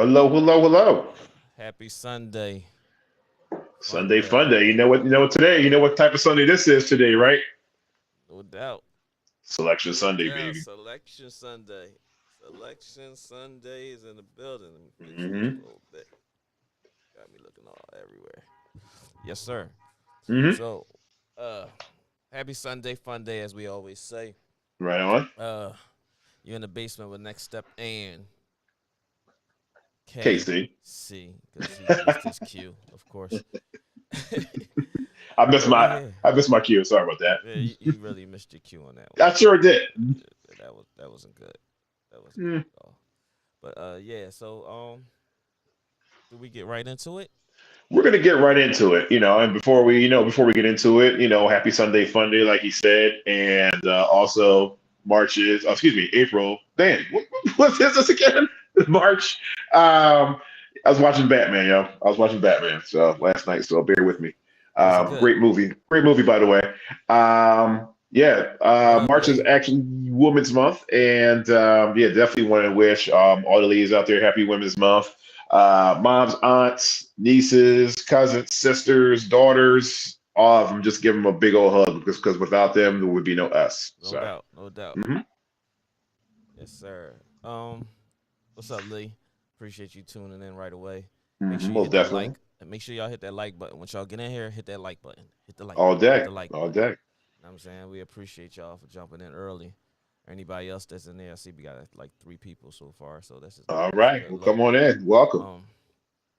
Hello, hello, hello. Happy Sunday. Fun Sunday fun day. day. You know what today? You know what type of Sunday this is today, right? No doubt. Selection No Sunday, doubt. baby. Selection Sunday. Selection Sunday is in the building. Let me fix this Mm-hmm. a little bit. Got me looking all everywhere. Yes, sir. Mm-hmm. So, uh, happy Sunday, fun day, as we always say. Right on. Uh, you're in the basement with Next Step and Casey. KC, because he missed his cue, of course. I missed But we my here. I missed my cue. Sorry about that. Yeah, you really missed your cue on that one. I sure did. That wasn't good. That wasn't good Mm. at all. But yeah. So do we get right into it? We're gonna get right into it, and before we get into it, happy Sunday fun day, like he said, and also April. Man, what's this again? March. I was watching Batman, yo. I was watching Batman so last night, so bear with me. Was it good? Great movie, by the way. Yeah, What up, March is Lee? actually Women's Month, and yeah, definitely want to wish all the ladies out there happy Women's Month. Moms, aunts, nieces, cousins, sisters, daughters, all of them. Just give them a big old hug because without them, there would be no us. No So, doubt, no doubt. hmm Yes, sir. What's up, Lee? Appreciate you tuning in right away. Make sure you most hit that definitely, like. And make sure y'all hit that like button. Once y'all get in here, hit that like button. Hit the like all button. Hit day, the like all button. day. Know what I'm saying? We appreciate y'all for jumping in early. Anybody else that's in there, I see we got like 3 people so far, so All that's a right, good well, look. come on in. Welcome. Um,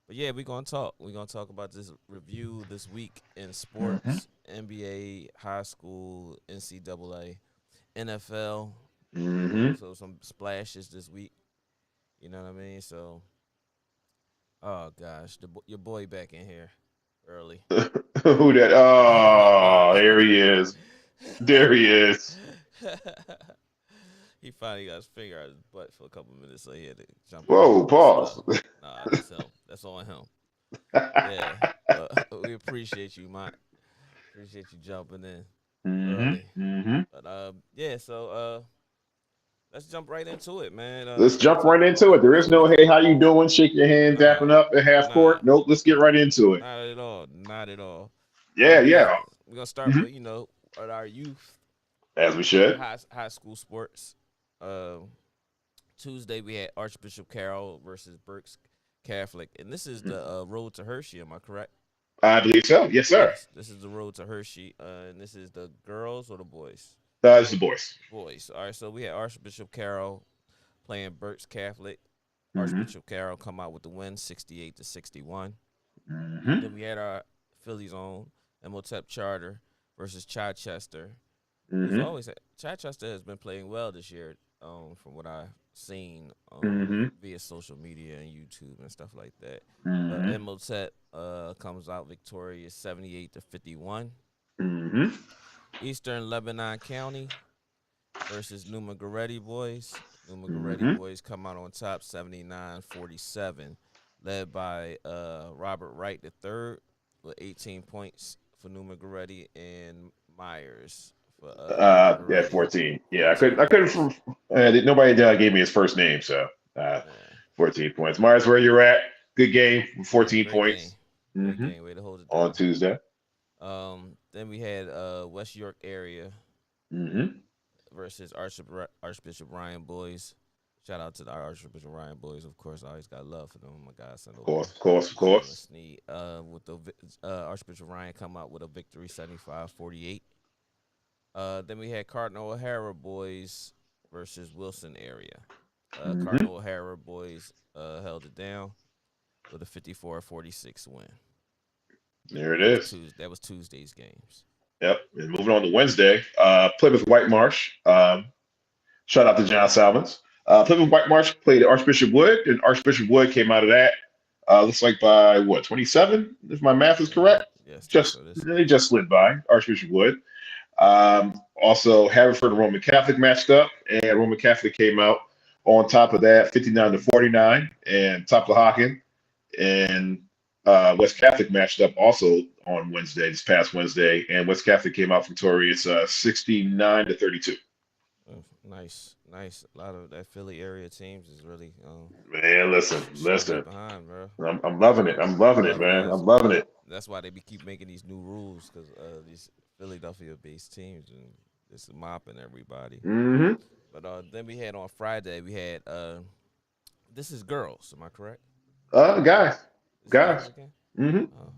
but yeah, we're gonna talk. We're gonna talk about this review this week in hmm sports, NBA, high school, NCAA, NFL. hmm So some splashes this week. You know what I mean? So, oh gosh, your boy back in here early. Who that? Oh, there he is. There he is. He finally got his finger out his butt for a couple minutes, so he had to jump in here Whoa, with this stuff. pause. Nah, that's him. That's on him. Yeah, but we appreciate you, Mike. Appreciate you jumping in early. hmm But yeah. So let's jump right into it, man. Let's We can jump talk right about into it. There is we no, can. hey, how you doing? Shake your hand, Nah, dapping up at half nah, court. Nope, let's get right into it. not at all. Not at all. Yeah, We got. yeah. We're gonna start hmm with at our youth As we should. high school sports. Uh, Tuesday we had Archbishop Carroll versus Berks Catholic, and this is the road to Hershey. Am I correct? I believe so. Yes, sir. Yes, this is the road to Hershey, and this is the girls or the boys? It's the boys. Boys. All right, so we had Archbishop Carroll playing Berks Catholic. hmm Archbishop Carroll come out with the win, 68-61. hmm Then we had our Phillies own Emotep Charter versus Chichester, who's hmm always Chichester has been playing well this year. From what I've seen hmm via social media and YouTube and stuff like that. But hmm Emotep comes out victorious, 78-51. hmm Eastern Lebanon County versus Numa Goretti boys. Numa Goretti hmm boys come out on top, 79-47, led by Robert Wright the third with 18 points for Numa Goretti and Myers for Numa Yeah, Goretti, 14. Yeah, 14 I couldn't. points. Nobody gave me his first name, so uh, Yeah, 14 points. Myers, where you're at? Good game. yeah, 14 great game, points. great hmm game. Way to hold it On down. Tuesday. Then we had West York area hmm versus Archbishop Ryan boys. Shout out to the Archbishop Ryan boys, of course. I always got love for them. My guy sent Of over course, of course, of Jalen course. Sneed. With the Archbishop Ryan come out with a victory, 75-48. Then we had Cardinal O'Hara boys versus Wilson area. hmm Cardinal O'Hara boys held it down with a 54-46 win. There it is. That was Tuesday's games. Yep. And moving on to Wednesday, Plymouth White Marsh. Shout out to John Salmons. Plymouth White Marsh played Archbishop Wood, and Archbishop Wood came out of that. Looks like by what, 27, if my math is Yeah. correct. Yes. Just So this. they just slid by Archbishop Wood. Also, Haverford and Roman Catholic matched up, and Roman Catholic came out on top of that, 59-49, and top of Hocking and West Catholic matched up also on Wednesday, this past Wednesday, and West Catholic came out victorious, 69-32. Nice. Nice. A lot of that Philly area teams is really Man, listen, shouldn't be listen. behind, bro. I'm loving it. I'm loving it, Love man. that. I'm loving it. That's why they keep making these new rules because these Philadelphia-based teams and just mopping everybody. Mm-hmm. But then we had on Friday we had this is girls. Am I correct? Guys, This is guys guys. again. Mm-hmm. Oh,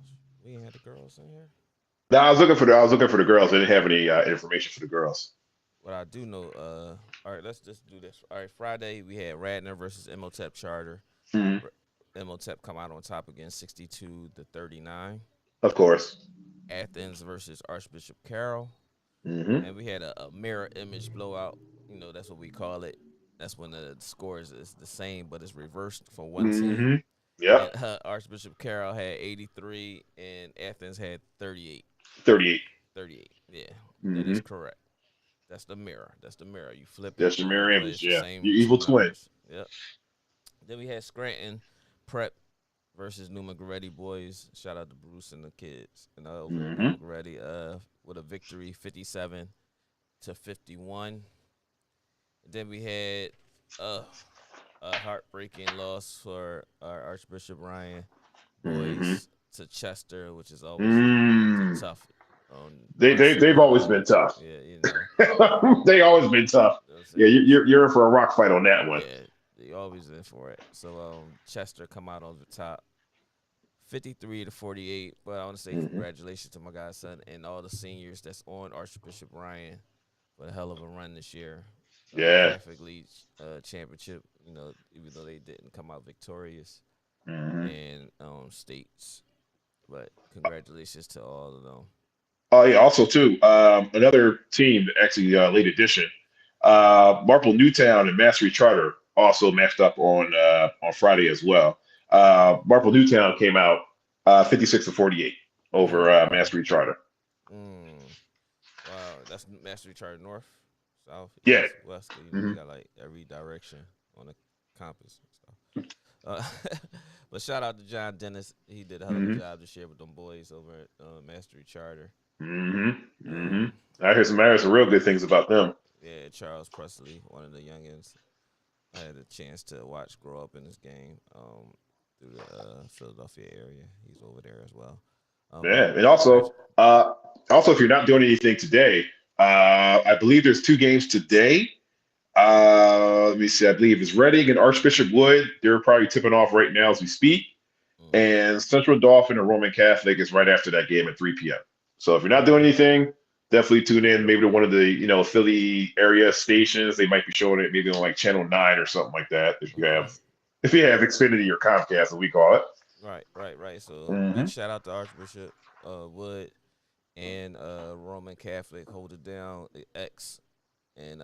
we ain't had the girls in here. No, I was looking for the girls. I didn't have any information for the girls. What I do know, all right, let's just do this. All right, Friday we had Radnor versus Imhotep Charter. Mm-hmm. Imhotep come out on top again, 62-39. Of course. Athens versus Archbishop Carroll, Mm-hmm. and we had a mirror image blowout. You know, that's what we call it. That's when the scores is the same, but it's reversed for one team. Mm-hmm. Yep. And Archbishop Carroll had 83, and Athens had 38. 38. 38. Yeah, that Mm-hmm. is correct. That's the mirror. That's the mirror. You flip it, That's your mirror but image. it's the Yeah. same Your two evil twin. numbers. Yep. Then we had Scranton Prep versus Numa Goretti boys. Shout out to Bruce and the kids. And over at Mm-hmm. Numa Goretti, with a victory, 57-51. Then we had a heartbreaking loss for our Archbishop Ryan Mm-hmm. boys to Chester, which is always Mm. tough on They've always been tough. Yeah, you know. They always been tough. You know what I'm Yeah, saying? you're in for a rock fight on that one. Yeah, they always in for it. So Chester come out on the top, 53-48. But I want to say Mm-hmm. congratulations to my godson and all the seniors that's on Archbishop Ryan for a hell of a run this year. Yeah. Catholic League championship. You know, even though they didn't come out victorious Mm-hmm. in states, but congratulations to all of them. Oh yeah. Also too, another team actually late edition. Marple Newtown and Mastery Charter also matched up on Friday as well. Okay. Marple Newtown came out 56-48 over Mm, Mastery Charter. mm. Wow, that's Mastery Chart North, South, Yeah. East, West. You know, Hmm. they got like every direction on the compass and stuff. But shout out to John Dennis. He did a hell of a Hmm. job this year with them boys over at Mastery Charter. Hmm. Hmm. Um, I heard some real good things about them. yeah, Charles Presley, one of the youngins, I had a chance to watch grow up in this game through the Philadelphia area. He's over there as well. But Yeah, and congrats. also if you're not doing anything today, I believe there's two games today. Let me see. I believe it's Reading and Archbishop Wood. They're probably tipping off right now as we speak. Mm-hmm. And Central Dauphin and Roman Catholic is right after that game at 3 p.m. So if you're not doing Okay. anything, definitely tune in maybe to one of the Philly area stations. They might be showing it maybe on like Channel 9 or something like that. Okay. If you have Xfinity or Comcast, as we call it. Right. So big Hmm. shout out to Archbishop Wood and Roman Catholic hold it down X and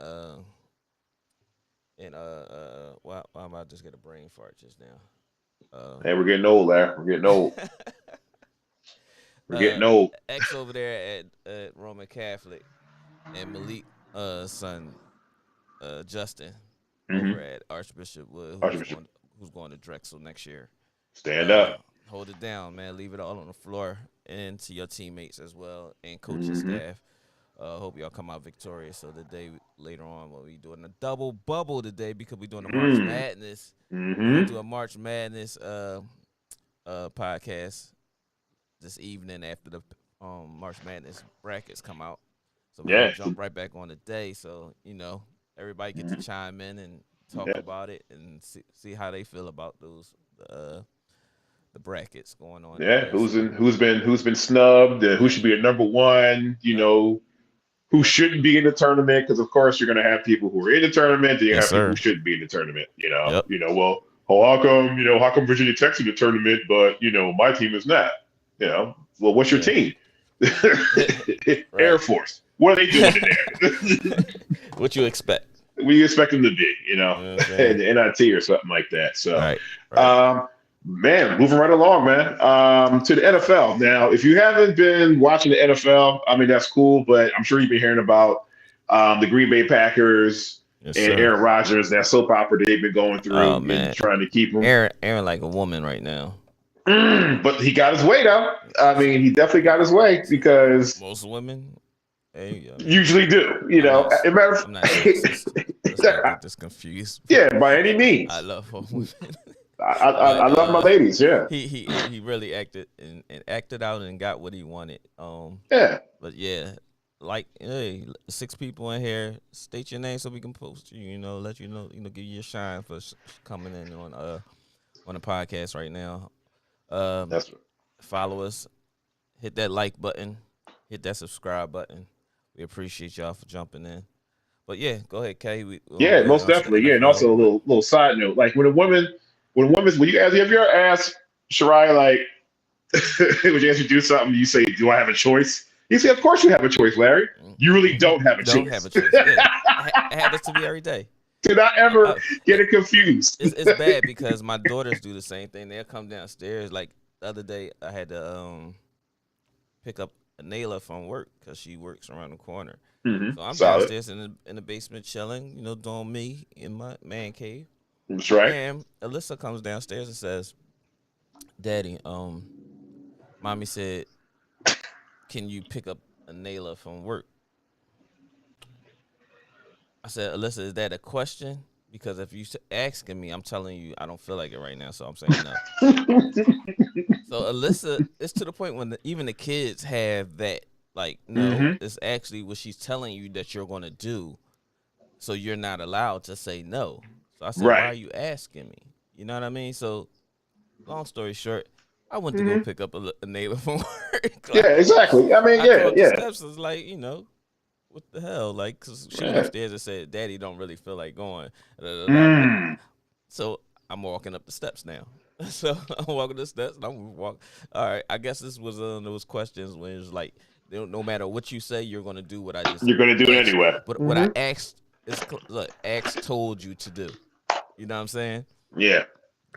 why am I just get a brain fart just now? And we're getting old, there. We're getting old. We're uh getting old. X over there at Roman Catholic and Malik son Justin over Hmm. at Archbishop Wood Archbishop, who's going to Drexel next year. stand Uh, up. Hold it down, man. Leave it all on the floor and to your teammates as well and coaching Hmm. staff. Hope y'all come out victorious. So the day later on, we'll be doing a double bubble today because we're doing a March Mm. Madness. We're gonna Hmm. do a March Madness podcast this evening after the March Madness brackets come out. So we're gonna Yeah. jump right back on the day. So everybody get to Mhm. chime in and talk Yeah. about it and see how they feel about those the brackets going on Yeah. today. So Who's been snubbed? Who should yeah, be a number one? yep, Who shouldn't be in the tournament? Because of course you're going to have people who are in the tournament, and you yes have people who sir, shouldn't be in the tournament. yep, Well, oh, how come Virginia Tech's in the tournament, but my team is not? Well, what's your yeah, team? Air right. Force. What are they doing in there? What you expect? What do you expect them to be? You know what I'm saying? NIT or something like that. So. Right, right. Um, Man, moving right along, man. To the NFL. Now, if you haven't been watching the NFL, I mean that's cool, but I'm sure you've been hearing about the Green Bay Packers Yes and sir. Aaron Rodgers, that soap opera that they've been going Oh through and man, trying to keep him. Aaron like a woman right now. But he got his way, though. I mean, he definitely got his way because Most women. Hey, I mean, usually do. You I'm know, not. I'm not sexist. Let's not get this confused. yeah, by any I means. love all women, I but love my ladies. Yeah, he really acted and acted out and got what he wanted. yeah, But yeah, like hey, 6 people in here. State your name so we can post you. You know, let you know. You know, give you a shine for coming in on the podcast right now. Um, that's Follow us. Hit that like button. Hit that subscribe button. We appreciate y'all for jumping in. But yeah, go ahead, Kay. We'll yeah, get most on to the definitely. Yeah, and NFL also a real quick. little side note, like when you have you ever asked Shirai like when you ask you to do something, you say, "Do I have a choice?" You say, "Of course you have a choice, Larry. You really Mm-hmm. don't have a Don't have choice." a choice. Yeah, it happens to me every day. Do not Uh, ever uh, get it, it confused. it's bad because my daughters do the same thing. They'll come downstairs. Like the other day, I had to pick up Nayla from work because she works around the corner. So I'm Solid. downstairs in the basement chilling, you know, doing me in my man cave. That's right. And Alyssa comes downstairs and says, "Daddy, mommy said, can you pick up Nayla from work?" I said, "Alyssa, is that a question? Because if you asking me, I'm telling you I don't feel like it right now, so I'm saying no." So Alyssa, it's to the point when even the kids have that. Like, no, hmm it's actually what she's telling you that you're going to do. So you're not allowed to say no. So I said, "Why Right. are you asking me?" You know what I mean? So long story short, I went to go hmm pick up a neighbor from work. Yeah, Like exactly. I mean, I yeah, come up the yeah, steps, it's like, what the hell? Like, cause she went yeah. upstairs and said, "Daddy don't really feel like going." Da, da, da. But Mm. so I'm walking up the steps now. So I'm walking the steps and I'm walk. All right, I guess this was those questions when it was like, no matter what you say, you're gonna do what I just You're gonna do it asked. anyway. What I asked is look, asked told you to do. You know what I'm saying? Yeah,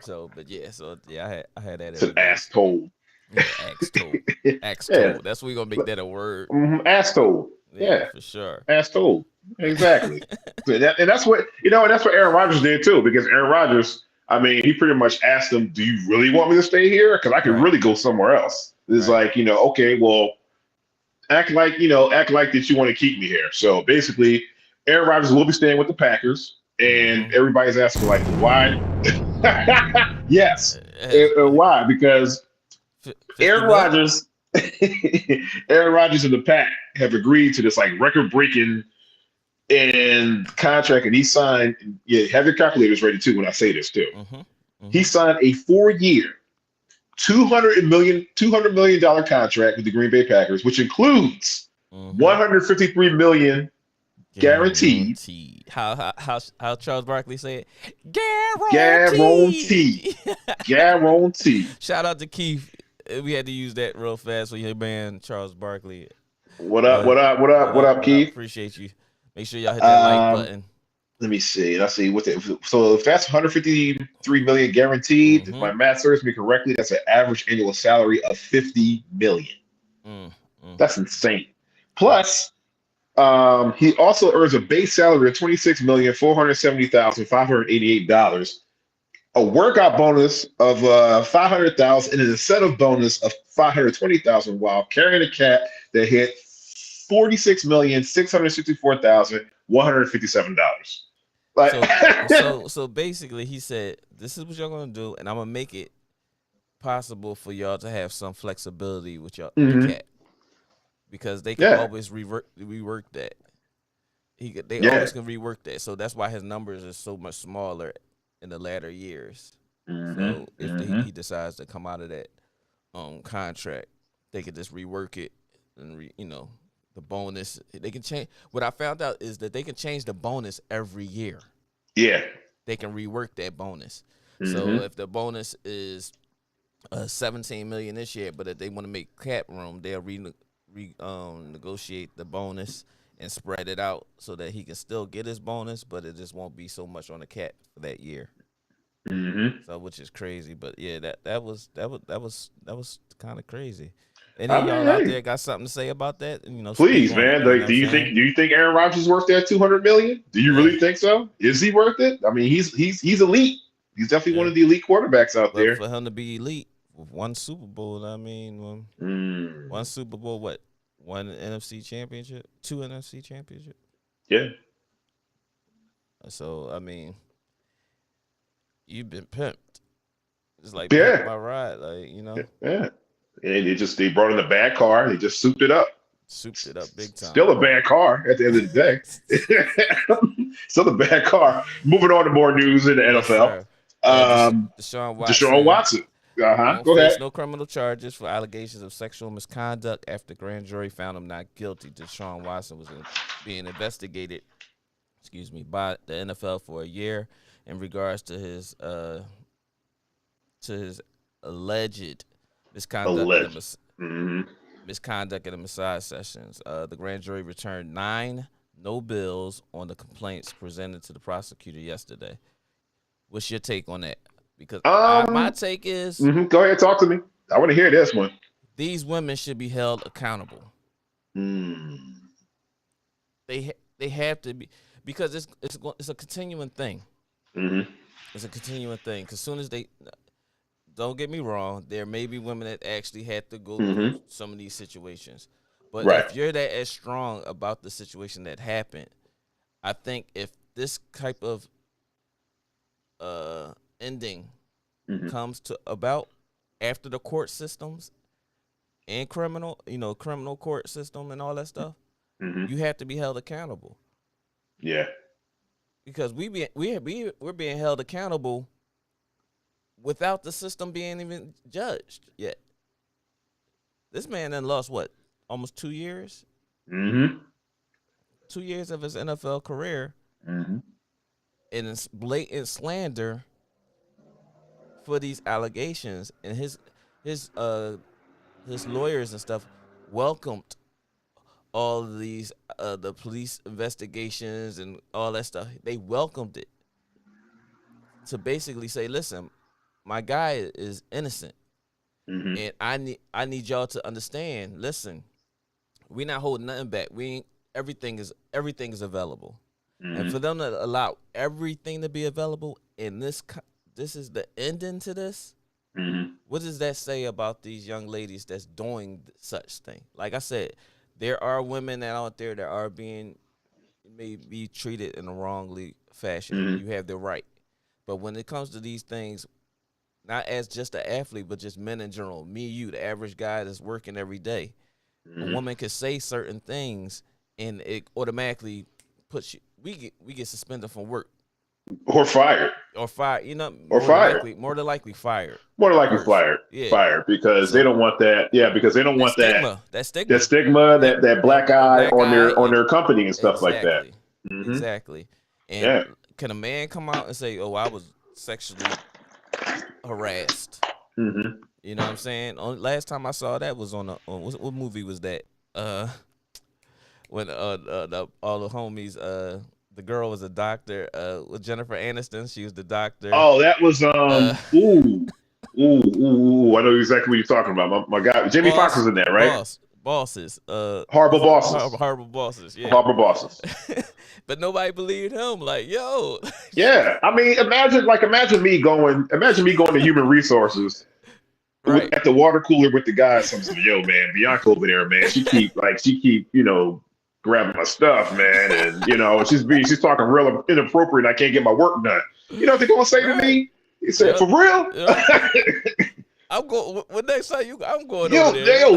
So, but yeah, so yeah, I had that it's an every day. ass told. Yeah, axe told. Axe Yeah, told. That's we gonna make that a word. ass told. Yeah, Yeah, for sure. ass told. Exactly. And that's what and that's what Aaron Rodgers did too, because Aaron Rodgers, I mean, he pretty much asked him, "Do you really want me to stay here? Because I could Right. really go somewhere else." It's Right. like, okay, well, act like that you want to keep me here. So basically, Aaron Rodgers will be staying with the Packers, and Mm-hmm. everybody's asking like, why? Yes, It has why? Because 50 Aaron mil. Rodgers, Aaron Rodgers and the Pack have agreed to this like record-breaking and contract, and he signed. Yeah, have your calculators ready too when I say this too. Mm-hmm. He Mm-hmm. signed a 4-year, $200 million contract with the Green Bay Packers, which includes Mm-hmm. 153 million guaranteed. Guaranteed. How Charles Barkley said guaranteed. Guaranteed. Guaranteed. Shout out to Keith. We had to use that real fast for your man Charles Barkley. What up? What up? What up? What up, What up? Keith? Appreciate you. Make sure y'all hit that like Um, button. Let me see. Let's see. So if that's 153 million guaranteed, if Mm-hmm. my math serves me correctly, that's an average annual salary of 50 million. Mm, mm, That's insane. mm. Plus, he also earns a base salary of 26,470,588 dollars, a workout bonus of 500,000, and an incentive bonus of 520,000, while carrying a cap that hit 46,664,157 dollars. Like, So basically, he said, "This is what y'all gonna do, and I'm gonna make it possible for y'all to have some flexibility with the hmm cap because they can yeah, always rework that. They yeah, always can rework that. So that's why his numbers are so much smaller in the latter years. hmm So if hmm he decides to come out of that contract, they could just rework it and the bonus. They can change. What I found out is that they can change the bonus every year. yeah, They can rework that bonus. So hmm if the bonus is 17 million this year, but if they want to make cap room, they'll negotiate the bonus and spread it out so that he can still get his bonus, but it just won't be so much on the cap for that year. hmm So which is crazy, but yeah, that was kind of crazy. Any I of mean, y'all out hey, there got something to say about that? And speak please, on it. man. You know Like, what I'm saying? do you think Aaron Rodgers is worth that 200 million? Do you Yeah, really think so? Is he worth it? I mean, he's elite. He's definitely one yeah. of the elite quarterbacks out But there. for him to be elite with one Super Bowl, I mean, Mm. one Super Bowl, what? one NFC championship, two NFC championship. Yeah. So I mean, you've been pimped. It's like pimp Yeah. my ride, like Yeah. And they brought in a bad car. They just souped it up. souped it up big Still time, a man. bad car at the end of the day. Still a bad car. Moving on to more news in the Yes, NFL. sir. Deshaun Deshaun Watson Watson. Uh-huh. won't Go face ahead. no criminal charges for allegations of sexual misconduct after grand jury found him not guilty. Deshaun Watson was being investigated, by the NFL for a year in regards to his alleged misconduct in Alleged. Mm-hmm. the massage sessions. The grand jury returned 9 no bills on the complaints presented to the prosecutor yesterday. What's your take on that? Because my take is Go ahead, talk to me. I want to hear this one. these women should be held accountable. Mm. They have to be, because it's a continuing thing. Mm-hmm. It's a continuing thing. Because soon as they, don't get me wrong, there may be women that actually had to go through some of these situations. But Right. if you're that as strong about the situation that happened, I think if this type of ending comes to about after the court systems and criminal court system and all that stuff, you have to be held accountable. Yeah. Because we're being held accountable without the system being even judged yet. This man then lost what? Almost 2 years? 2 years of his NFL career. And it's blatant slander for these allegations, and his lawyers and stuff welcomed all of these the police investigations and all that stuff. They welcomed it to basically say, listen, my guy is innocent, and I need y'all to understand. Listen, we're not holding nothing back. Everything is available. And for them to allow everything to be available, and this is the ending to this, what does that say about these young ladies that's doing such thing? Like I said, there are women out there that are may be treated in a wrongly fashion. You have the right. But when it comes to these things, not as just an athlete, but just men in general, me, you, the average guy that's working every day, a woman could say certain things, and it automatically puts you. We get suspended from work, or fired, or fired. More than likely fired. More than likely fired. Yeah. Fired because they don't want that. Yeah, because they don't want stigma. That stigma, that black eye on their company and stuff like that. Exactly. And can a man come out and say, "Oh, I was sexually harassed"? You know what I'm saying? Last time I saw that was on what movie was that? When all the homies, the girl was a doctor. With Jennifer Aniston, she was the doctor. Oh, that was I know exactly what you're talking about. My guy, Jamie Foxx was in there, right? Bosses. Horrible bosses. Horrible bosses. Yeah. Horrible bosses. But nobody believed him. Like, yo. Yeah, I mean, imagine me going to human resources. Right. At the water cooler with the guys, I'm saying, yo, man, Bianca over there, man, she keep, grabbing my stuff, man, and she's talking real inappropriate. And I can't get my work done. You know what they're gonna say to me? He said, "For real." I'm going. Well, next time I'm going yo, over there.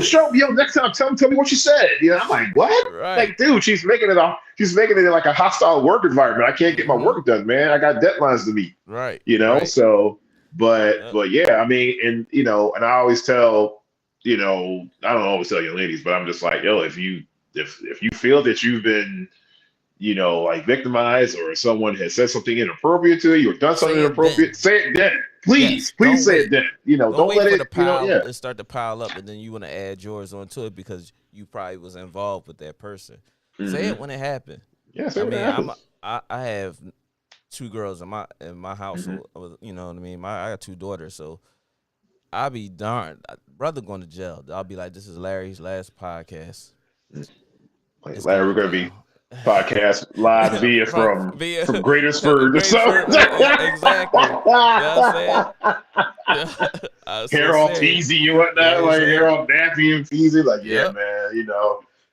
Next time, tell me what you said. I'm like, what? Right. Like, dude, she's making it like a hostile work environment. I can't get my work done, man. I got deadlines to meet. Right. Right. So. But yeah, I mean, and and I always tell, I don't always tell young ladies, but I'm just like, yo, if you feel that you've been, victimized, or someone has said something inappropriate to you or done something inappropriate, say it then. Please say it then. Don't let it start to pile up, and then you want to add yours onto it because you probably was involved with that person. Say it when it happened. Yeah, say it when it happens. I have 2 girls in my household. You know what I mean? I got 2 daughters, so I'll be darned. Brother going to jail. I'll be like, this is Larry's last podcast. Larry, we're gonna be podcast live via from Greatersford or something. Exactly. You know what I'm saying? Hair all teasy and whatnot, hair all nappy and teasy. Like, man,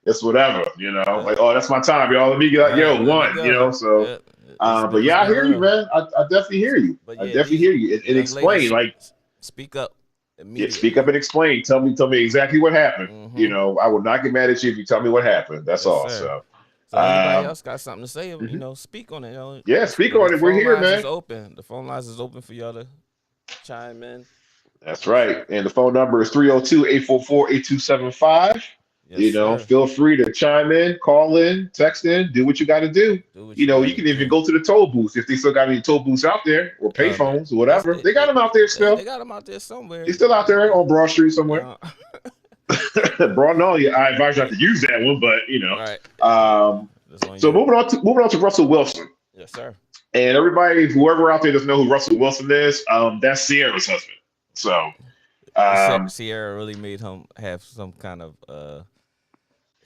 it's whatever, Yeah. like, oh, that's my time, y'all. Let me get like, Right, yo, let me one, go. so. Yeah, it's But it's yeah, I been hear you, real. man. I definitely hear you. But I yeah, definitely these hear you. the And young explain, ladies like, speak up yeah, speak immediately. up and explain. Tell me exactly what happened. Mm-hmm. I will not get mad at you if you tell me what happened. That's Yes, all. sir. So, So anybody um, else got something to say? mhm. Speak on it. Yeah, speak The on it. We're phone here, lines is man. open. The phone lines is open for y'all to chime in. That's right. And the phone number is 302-844-8275. Yes, sir. Feel free to chime in, call in, text in, do what you got to do. Do what you You gotta can even do. go to the toll booth if they still got any toll booths out there or payphones or Yes, whatever. They got them out there they still. got them out there somewhere. They're still out there on Broad Street somewhere. Uh, Broad, no, yeah, I advise you not to use that one, but right. Yeah. Um, That's on so you. moving on to Russell Wilson. Yes, sir. And everybody, whoever out there doesn't know who Russell Wilson is, that's Sierra's husband. So, Sierra really made him have some kind of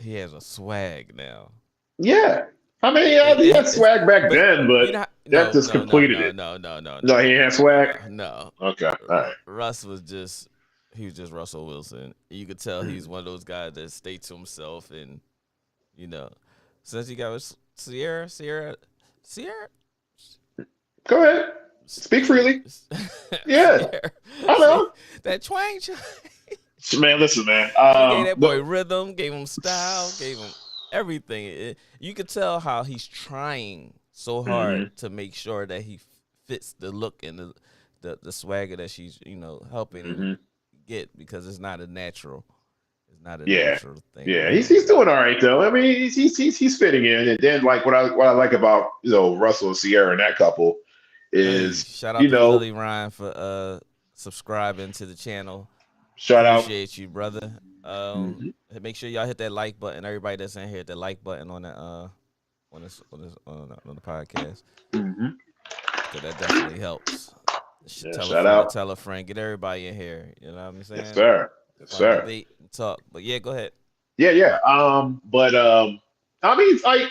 he has a swag now. yeah. I mean, It, he had it's swag back but then, you but know that no just no no completed no it. no no no No, no he had swag. no. Okay, all right. Russ was just he was just Russell Wilson. You could tell he's one of those guys that stay to himself and you know since he got with Sierra Go ahead. Speak freely. Yeah, Sierra, I know. that twang. Man, listen, man. She gave that boy rhythm, gave him style, gave him everything. You could tell how he's trying so hard Mhm, to make sure that he fits the look and the swagger that she's helping him mhm. get because it's not a natural. It's not a Yeah, natural thing, yeah. man. He's doing all right though. I mean, he's fitting in. And then like what I like about Russell and Sierra and that couple Hey, is shout out to Philly Ryan for subscribing to the channel. shout out. Appreciate you, brother. Mhm, Make sure y'all hit that like button. Everybody that's in here, hit that like button on the on the podcast mhm. because that definitely helps. Yeah, Tell a shout friend to out. tell a friend. Get everybody in here. You know what I'm Yes, saying? sir. Yes, Fun sir. debate and talk. But yeah, go ahead. Yeah, yeah. But I mean, it's like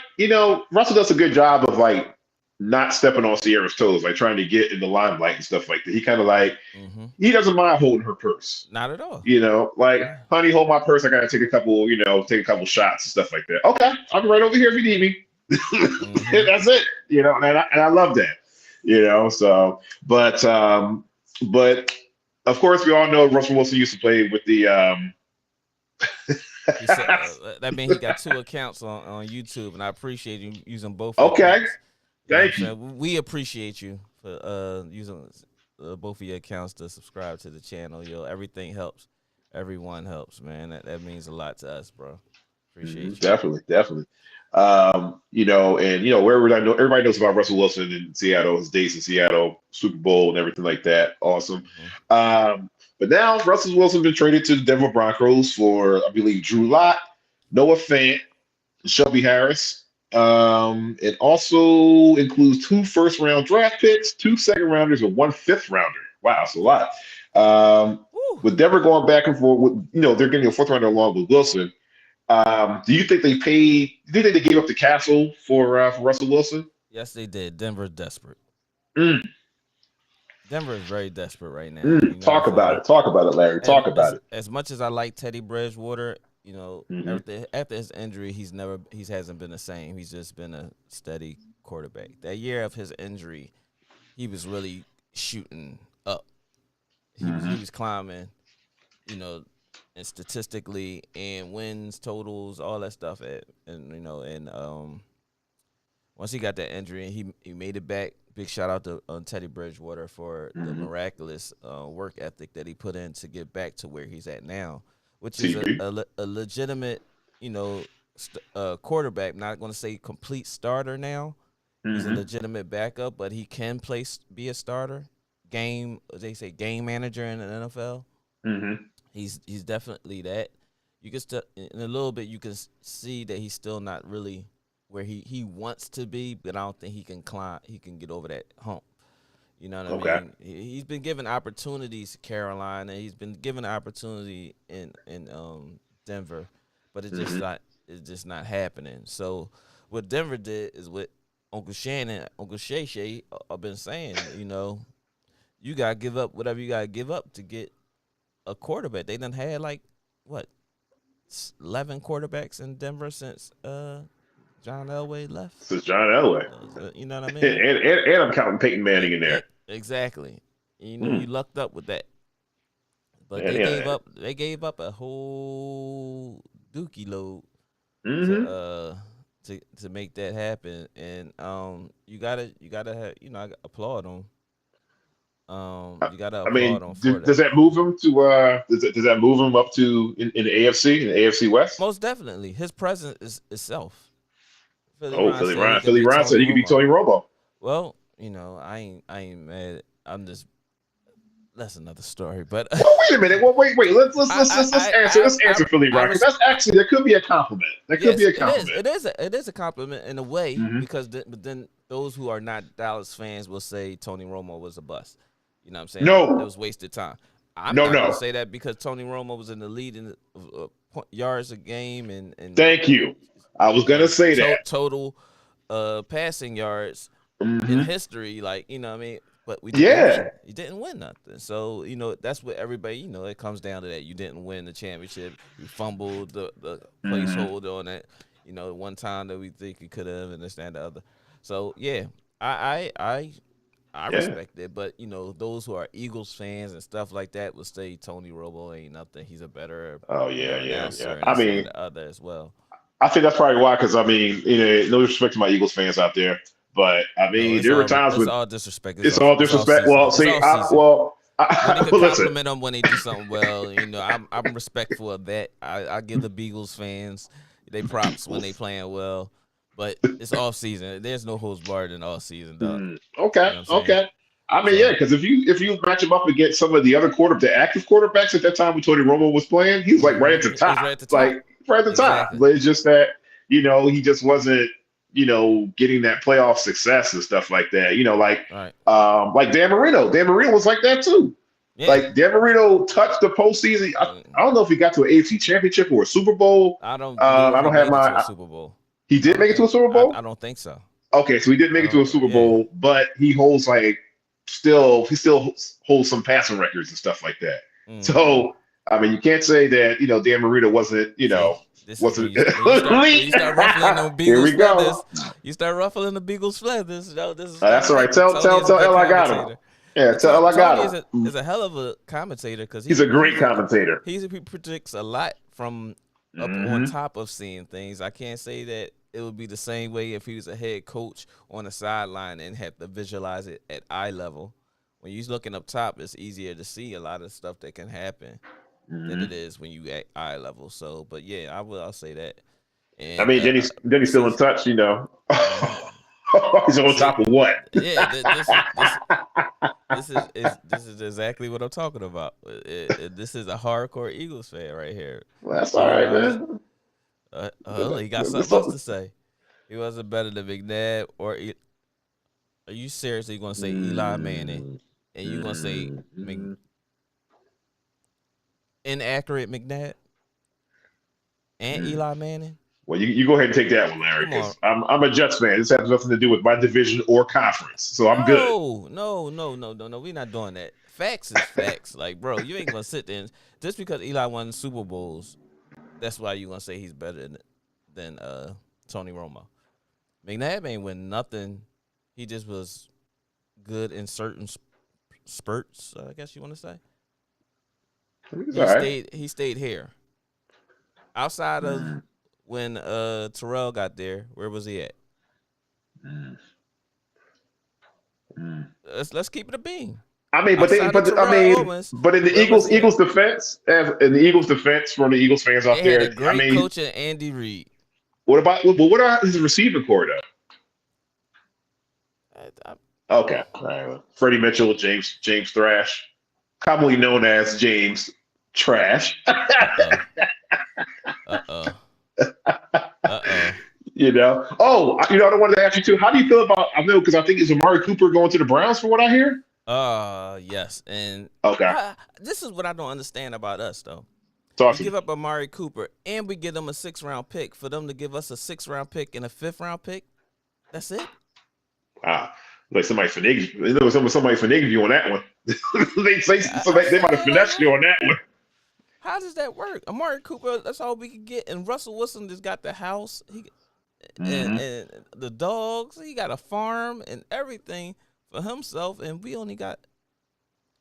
Russell does a good job of like not stepping on Sierra's toes, like trying to get in the limelight and stuff like that. He kind of like Mm-hmm. he doesn't mind holding her purse. Not at all. Like, Yeah. honey, hold my purse. I gotta take a couple shots and stuff like that. Okay, I'll be right over here if you need me. Mm-hmm. That's it. And I love that. So, but of course, we all know Russell Wilson used to play with the He said that means he got two accounts on YouTube, and I appreciate you using both Okay, accounts. You know what I'm thank you. saying? We appreciate you for using both of your accounts to subscribe to the channel. Everything helps. Everyone helps, man. That means a lot to us, bro. Appreciate you. Definitely, definitely. And wherever I know, everybody knows about Russell Wilson in Seattle, his days in Seattle, Super Bowl, and everything like that. Awesome. Mm-hmm. But now Russell Wilson been traded to the Denver Broncos for, I believe, Drew Lock, Noah Fant, Shelby Harris. It also includes 2 first-round draft picks, 2 second-rounders, and 1 5th-rounder. Wow, that's a lot. Woo. With Denver going back and forth, they're getting a 4th-rounder along with Wilson. Do you think they paid? Do you think they gave up the castle for Russell Wilson? Yes, they did. Denver's desperate. Mm, Denver is very desperate right now. You know what I'm talk about saying? it. Talk about it, Larry. Talk about it. As much as I like Teddy Bridgewater, Hmm. after his injury, he hasn't been the same. He's just been a steady quarterback. That year of his injury, he was really shooting up. He Hmm. was climbing, you know, and statistically and wins totals, all that stuff. Once he got that injury, he made it back. Big shout out to Teddy Bridgewater for the Hmm. miraculous work ethic that he put in to get back to where he's at now, which is TB. a legitimate, quarterback. Not going to say complete starter now. He's a Hmm. legitimate backup, but he can be a starter. They say game manager in the NFL. Hmm. He's definitely that. You can still in a little bit you can see that he's still not really where he wants to be, but I don't think he can climb. He can get over that hump. You know what I Okay. mean? He's been given opportunities, Carolina. He's been given an opportunity in Denver, but Hmm. it's just not happening. So what Denver did is what Uncle Shannon, Uncle Shay have been saying. You gotta give up whatever you gotta give up to get a quarterback. They done had like what 11 quarterbacks in Denver since John Elway left. Since John Elway. You know what I mean? And I'm counting Peyton Manning in there. Exactly. You lucked up with that. But they gave up a whole dookie load to make that happen, and you gotta have, I applaud them. You gotta applaud them for that. Does that move him to does that move him up to in the AFC West? Most definitely, his presence is itself. Philly Ron said he could be Tony Romo. Well, I ain't mad. I'm just. That's another story, but well, wait a minute. Well, wait. Let's answer Philly Ron, because that's actually, that could be a compliment. It is a compliment in a way, because but then those who are not Dallas fans will say Tony Romo was a bust. You know what I'm saying? No, it was wasted time. I'm not gonna say that, because Tony Romo was in the lead in yards a game and thank you. I was gonna say that total passing yards in history, like, you know what I mean. But we didn't win. You didn't win nothing. So, that's what everybody, it comes down to that. You didn't win the championship. You fumbled the placeholder on it. One time that we think we could have, and this, that, and the other. So, yeah, I respect it. But, those who are Eagles fans and stuff like that will say Tony Romo ain't nothing. He's a better announcer. I mean, the other as well. I think that's probably why, because, no disrespect to my Eagles fans out there. But there were times when it's all disrespect. It's all disrespect. Well, see, when you can compliment them when they do something well, I'm respectful of that. I give the Beagles fans they props when they playing well, but it's off season. There's no holds barred in off season, though. Okay. Because if you match him up against some of the other the active quarterbacks at that time when Tony Romo was playing, he was like right at the top, like right at the top. But it's just that he just wasn't. Getting that playoff success and stuff like that. Like Dan Marino. Dan Marino was like that too. Yeah. Like Dan Marino touched the postseason. I don't know if he got to an AFC Championship or a Super Bowl. I don't have my Super Bowl. He did make it to a Super Bowl? I don't think so. Okay, so he did make it to a Super Bowl, but he holds he still holds some passing records and stuff like that. So you can't say that Dan Marino wasn't when you start ruffling the Beagles feathers. You start ruffling the Beagles feathers. That's all right. Tell L I got him. Yeah, tell L I got him. Is a hell of a commentator, because he's a great commentator. He predicts a lot from up on top of seeing things. I can't say that it would be the same way if he was a head coach on the sideline and had to visualize it at eye level. When you're looking up top, it's easier to see a lot of stuff that can happen than it is when you at eye level. So, but yeah, I'll say that. And, Denny's still in touch, He's on top of what? Yeah, this is exactly what I'm talking about. This is a hardcore Eagles fan right here. Well, that's all right, man. He got something else to say. He wasn't better than McNabb or. Are you seriously going to say Eli Manning, and you going to say inaccurate McNabb and Eli Manning? Well, you go ahead and take that one, Larry, because I'm a Jets fan. This has nothing to do with my division or conference, so I'm good. No. We're not doing that. Facts is facts. Like, bro, you ain't gonna sit there just because Eli won Super Bowls. That's why you gonna say he's better than Tony Romo. McNabb ain't win nothing. He just was good in certain spurts, I guess you want to say. He stayed here. Outside of when Terrell got there, where was he at? Let's keep it a beam. But in the Eagles defense, from the Eagles fans out there, had a great coach in Andy Reid. What are his receiving core though? Okay, all right. Freddie Mitchell, James Thrash, commonly known as James Trash. Uh-oh. I wanted to ask you too. How do you feel about? Because I think it's Amari Cooper going to the Browns, from what I hear. Yes, and this is what I don't understand about us though. We give up Amari Cooper and we give them a 6th-round pick for them to give us a 6th-round pick and a 5th-round pick. That's it. Wow. Like somebody finaged you on that one. They might have finessed you on that one. How does that work? Amari Cooper, that's all we can get, and Russell Wilson just got the house. And the dogs. He got a farm and everything for himself, and we only got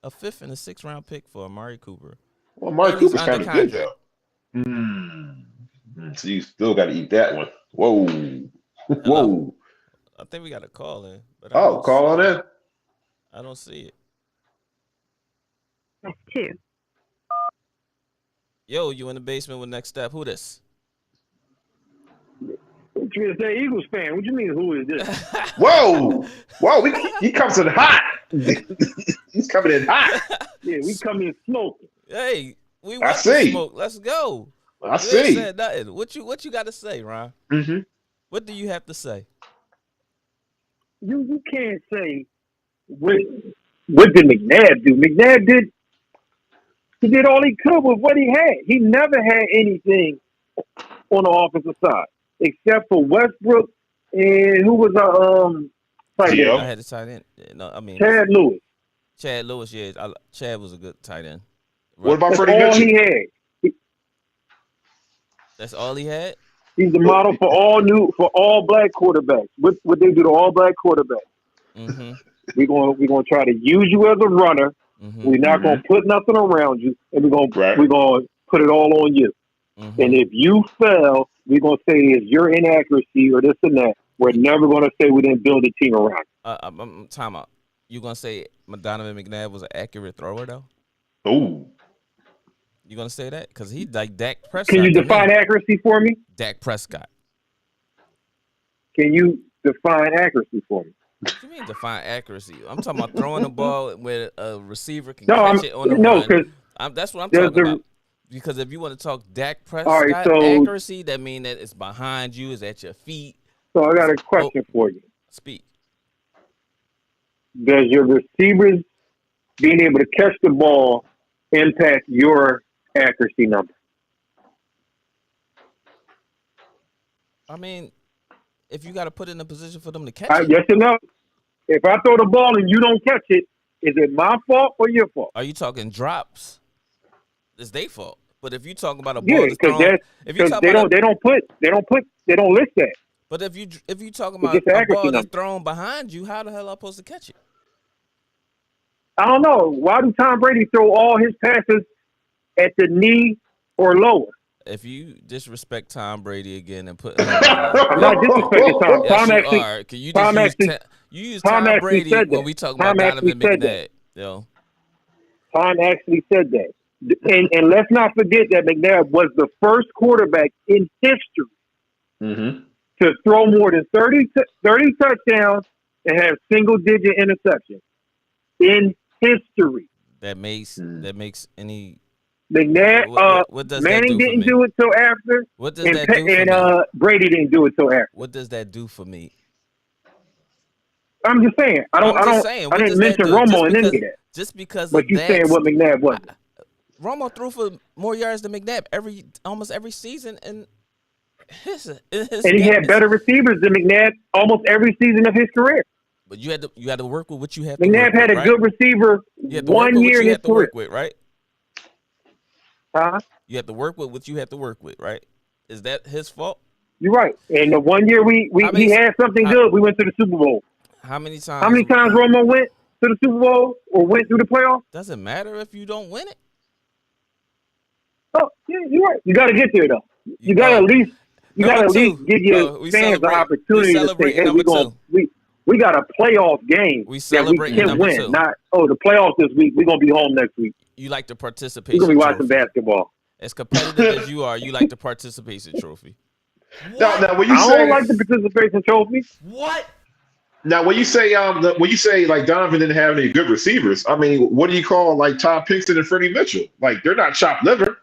a 5th and a 6th round pick for Amari Cooper. Well, Amari And he's Cooper's under kind of good contract. though. So you still got to eat that one. Whoa, Hello? whoa. I think we got a call in. But Oh, call on in. I don't see it. That's 2. Yo, you in the basement with Next Step? Who this? What you gonna say, Eagles fan? What you mean? Who is this? Whoa, he comes in hot. He's coming in hot. Yeah, we come in smoking. Hey, we I want to see. smoke. Let's go. I You ain't see. said nothing. What you got to say, Ron? Mm-hmm. What do you have to say? You can't say what did McNabb do? McNabb did all he could with what he had. He never had anything on the offensive side except for Westbrook and who was tight T.O. end? I had a tight end. No, I mean Chad Lewis. Chad Lewis. Yeah, Chad was a good tight end. What about That's Freddie all Mitchell? he had. That's all he had. He's the model for all black quarterbacks. What they do to all black quarterbacks? Mm-hmm. We're gonna try to use you as a runner. Mm-hmm. We're not gonna put nothing around you, and we're Right. gonna put it all on you. Mm-hmm. And if you fail, we're gonna say it's your inaccuracy or this and that. We're never gonna say we didn't build a team around you. Time out. You gonna say Donovan McNabb was an accurate thrower though? Oh, You gonna say that? Because he like Dak Prescott. Can you to me. define accuracy for me? Dak Prescott? Can you define accuracy for me? What you mean define accuracy? I'm talking about throwing the ball where a receiver can No, catch it on the no, run. because That's what I'm there's talking the- about. Because if you want to talk Dak right, Prescott so- accuracy, that means that it's behind you, it's at your feet. so I got a question for you. Speak. Does your receivers being able to catch the ball impact your accuracy number? I mean, if you got to put it in a position for them to catch it, Yes or no? If I throw the ball and you don't catch it, is it my fault or your fault? are you talking drops? It's their fault. But if you talking about a ball Yeah, that's because thrown, if you talking about, they don't list that. but if you talking It's about just the a accuracy ball that's number. thrown behind you, how the hell am I supposed to catch it? I don't know. Why do Tom Brady throw all his passes at the knee or lower? If you disrespect Tom Brady again and put him I'm not disrespecting Tom. yes, Tom you actually, are. Can you Tom just actually- you use Tom Tom actually Brady said when that. we talk Tom about Donovan actually said McNabb? Yo, Tom actually said that. And let's not forget that McNabb was the first quarterback in history to throw more than 30 touchdowns and have single-digit interceptions in history. that makes any McNabb, what does that Manning do for didn't me? do it till after, What does and, that do for me? Brady didn't do it till after. What does that do for me? I'm just saying. I What didn't does that mention do? Romo Just in any of because- that. Just because But of you that, saying what McNabb wasn't. Romo threw for more yards than McNabb almost every season, and And he had better receivers than McNabb almost every season of his career. But you had to work with what you have. To McNabb work had with, a right? good receiver You had to work one with year what in you his had to career. work with, right? Huh? You have to work with what you have to work with, right? Is that his fault? You're right. And the one year he had something good, we went to the Super Bowl. How many times? How many times Romo went to the Super Bowl or went through the playoffs? Doesn't matter if you don't win it. Oh, yeah, you're right. You got to get there though. You got to at least give your fans the opportunity to say, "Hey, we got a playoff game We that we celebrate can number win." two. Not the playoffs this week. We're gonna be home next week. You like the We're participation gonna be watching trophy. basketball. As competitive as you are, you like the participation trophy. Now, when you I say don't like the participation trophy. What? now when you say like Donovan didn't have any good receivers, I mean, what do you call like Tom Pinkston and Freddie Mitchell? Like they're not chopped liver.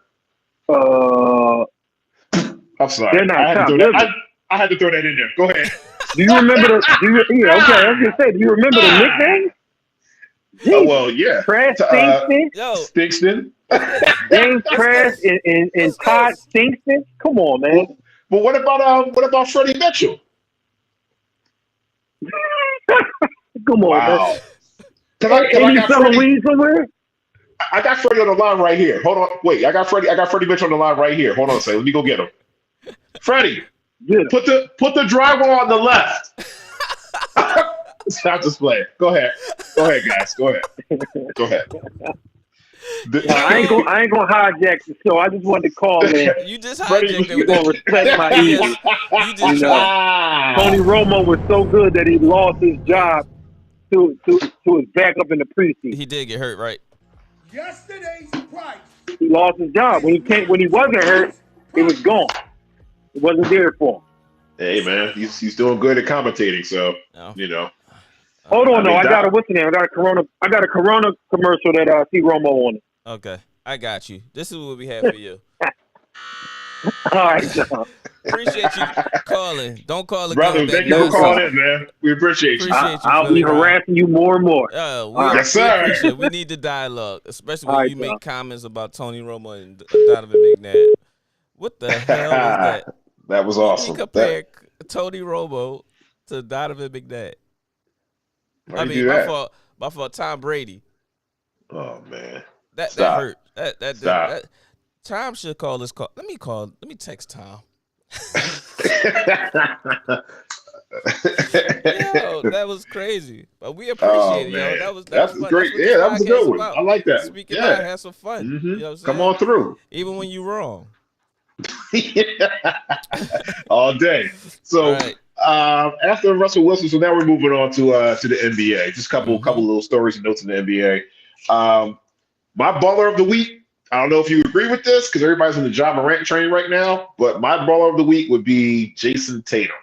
I'm sorry. They're not I had to chopped throw liver. that. I had to throw that in there. Go ahead. Do you remember the? Okay, I was gonna say, do you remember the nickname? Oh well, yeah. Trash Stinkston, Yo, Stingston. James Trash, and Todd Stinkston. Come on, man. But what about Freddie Mitchell? Come on, Wow. man. Cause I Ain't he got selling Freddie. weed somewhere? I got Freddie on the line right here. Hold on. Wait, I got Freddie Mitch on the line right here. Hold on a second. Let me go get him. Freddie, put the drywall on the left. Stop this play. Go ahead, guys. Go ahead. I ain't gonna hijack the show. I just wanted to call in. You just Freddie, hijacked You it. gonna respect my ego. You just You know, Tony Romo was so good that he lost his job to his backup in the preseason. He did get hurt, right? Yesterday's price. He lost his job when he wasn't hurt. It was gone. It wasn't there for him. Hey man, he's doing good at commentating, so you know. Hold on, I got a what's the name? I got a Corona commercial that I see Romo on it. Okay, I got you. This is what we have for you. All right, Appreciate you calling. Don't call again. Brother, thank you for calling in, man. We appreciate you. I'll be harassing you more and more. Yes, sir. We need the dialogue, especially when you make comments about Tony Romo and Donovan McNabb. What the hell was that? That was awesome. You compare Tony Romo to Donovan McNabb. Why you do that? my fault, Tom Brady. Oh man, that hurt. That Tom should call this call. Let me text Tom. Yo, that was crazy, but we appreciate it. Yo. That was great. Yeah, that was a good one. I like that. Speaking out, have some fun. Mm-hmm. You know what I'm Come on through, even when you're wrong. All day. So right. After Russell Wilson, so now we're moving on to the NBA. Just a couple little stories and notes in the NBA. My baller of the week. I don't know if you agree with this because everybody's on the Ja Morant train right now, but my baller of the week would be Jason Tatum.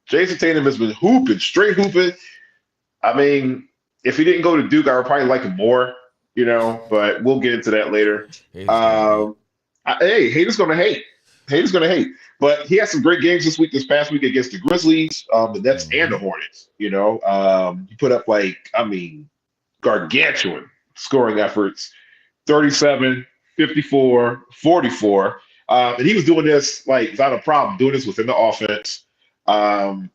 Jason Tatum has been straight hooping. I mean, if he didn't go to Duke, I would probably like him more, but we'll get into that later. Haters gonna hate. Haters gonna hate. But he had some great games this past week against the Grizzlies, the Nets, and the Hornets. He put up gargantuan scoring efforts. 37, 54, 44. And he was doing this without a problem, doing this within the offense. Getting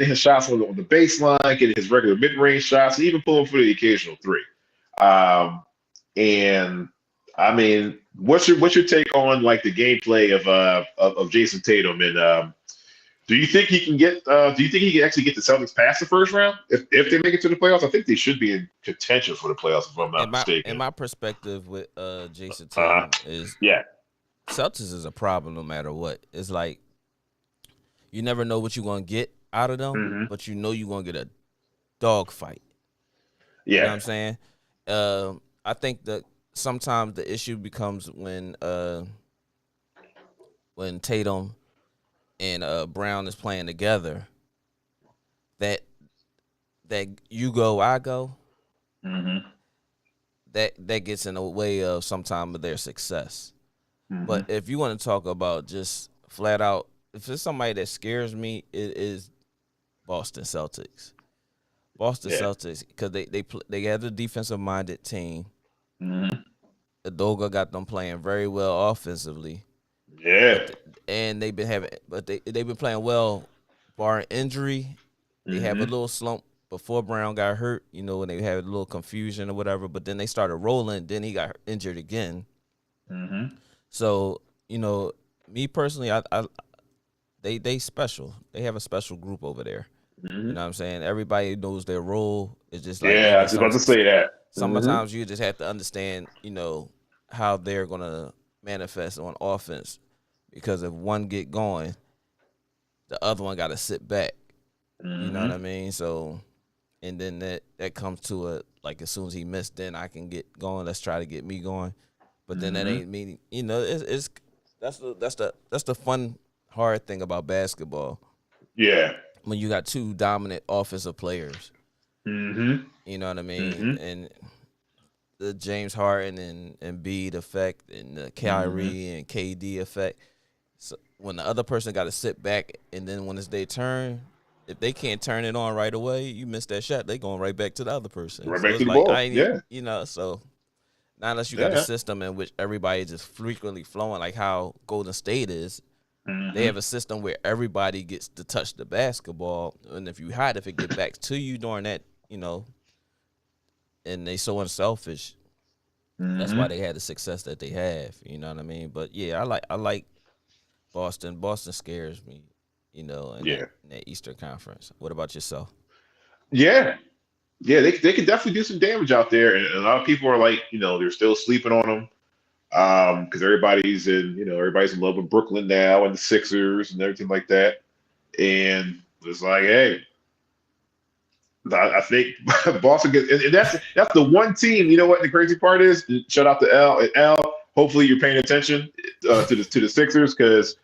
his shots on the baseline, getting his regular mid-range shots, and even pulling for the occasional three. What's your take on the gameplay of Jason Tatum? And do you think he can get? Do you think he can actually get the Celtics past the first round if they make it to the playoffs? I think they should be in contention for the playoffs, if I'm not mistaken. In my perspective with Jason Tatum is Celtics is a problem no matter what. It's like you never know what you're gonna get out of them, but you're gonna get a dog fight. Yeah, you know what I'm saying. I think that sometimes the issue becomes when Tatum and Brown is playing together, that you go, I go, that gets in the way of sometimes of their success. But if you want to talk about just flat out, if it's somebody that scares me, it is Boston Celtics. Celtics, because they have a defensive minded team. Adoga got them playing very well offensively. Yeah, and they've been playing well, barring injury. They have a little slump before Brown got hurt, when they had a little confusion or whatever. But then they started rolling. Then he got injured again. So me personally, they special. They have a special group over there. You know what I'm saying? Everybody knows their role. It's just I was about to say that. Sometimes you just have to understand, how they're gonna manifest on offense. Because if one get going, the other one got to sit back. You know what I mean? So, and then that comes to it. As soon as he missed, then I can get going. Let's try to get me going. But then that ain't meaning. That's the fun, hard thing about basketball. Yeah. When you got two dominant offensive players. You know what I mean? And the James Harden and Embiid effect, and the Kyrie and KD effect. So when the other person got to sit back, and then when it's their turn, if they can't turn it on right away, you miss that shot, they going right back to the other person. Right back to the ball. So not unless you got a system in which everybody is just frequently flowing, like how Golden State is. They have a system where everybody gets to touch the basketball, and if it get back to you during that, and they so unselfish. That's why they had the success that they have. You know what I mean? But yeah, I like Boston. Boston scares me. In that Eastern Conference. What about yourself? Yeah. Yeah, they could definitely do some damage out there, and a lot of people are like, they're still sleeping on them, because everybody's in love with Brooklyn now and the Sixers and everything like that, and it's like, hey, I think Boston gets, and that's the one team. You know what the crazy part is? Shout out to L. Hopefully you're paying attention to the Sixers, because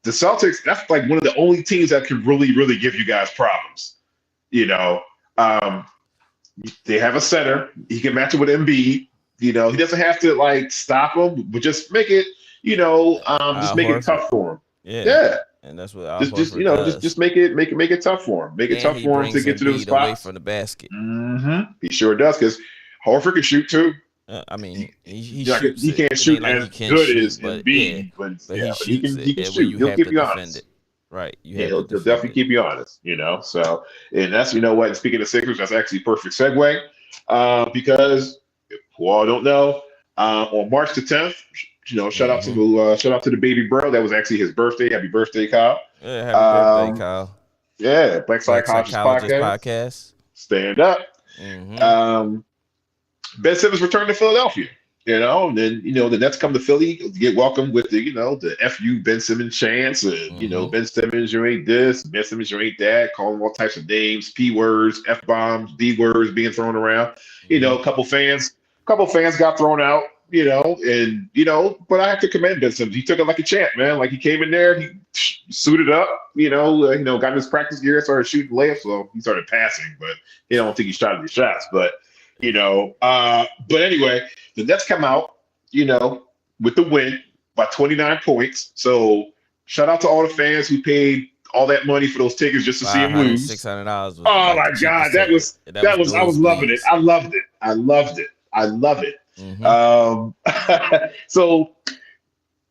the Celtics, that's like one of the only teams that can really, really give you guys problems. They have a center. He can match it with Embiid. He doesn't have to like stop him, but just make it, just make it tough for him. Yeah. And that's what Al just does. just make it tough for him. Make it tough for him to get to those spots. Away from the basket. Mm-hmm. He sure does, because Horford can shoot too. I mean, he shoots. He can't shoot as good as Embiid, but he can shoot. He'll keep you honest. Right. He'll definitely keep you honest, So, and that's, what, and speaking of Sixers, that's actually a perfect segue, because who all don't know, on March the 10th, shout out to the baby bro. That was actually his birthday. Happy birthday, Kyle. Yeah, happy birthday, Kyle. Yeah, Black Psychologist podcast. Stand up. Mm-hmm. Ben Simmons returned to Philadelphia. And then, the Nets come to Philly, get welcomed with the FU Ben Simmons chants, and, Ben Simmons, you ain't this, Ben Simmons, you ain't that, calling all types of names, P words, F bombs, D words being thrown around. A couple fans got thrown out, but I have to commend Ben Simmons. He took it like a champ, man. Like, he came in there, he suited up, got in his practice gear, started shooting layups. Well, he started passing, but I don't think he shot any shots, but but anyway, the Nets come out, with the win by 29 points. So shout out to all the fans who paid all that money for those tickets just to see him lose. $600. Oh my God, that was I was loving it. I loved it. I love it. So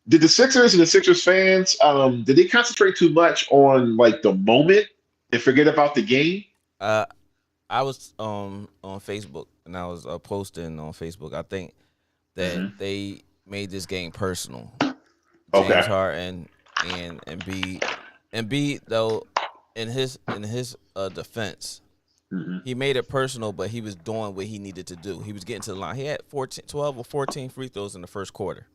did the Sixers and the Sixers fans, did they concentrate too much on like the moment and forget about the game? I was on Facebook, and I was posting on Facebook. I think that they made this game personal. James Harden and Embiid, though, in his defense, he made it personal, but he was doing what he needed to do. He was getting to the line. He had 12 or 14 free throws in the first quarter.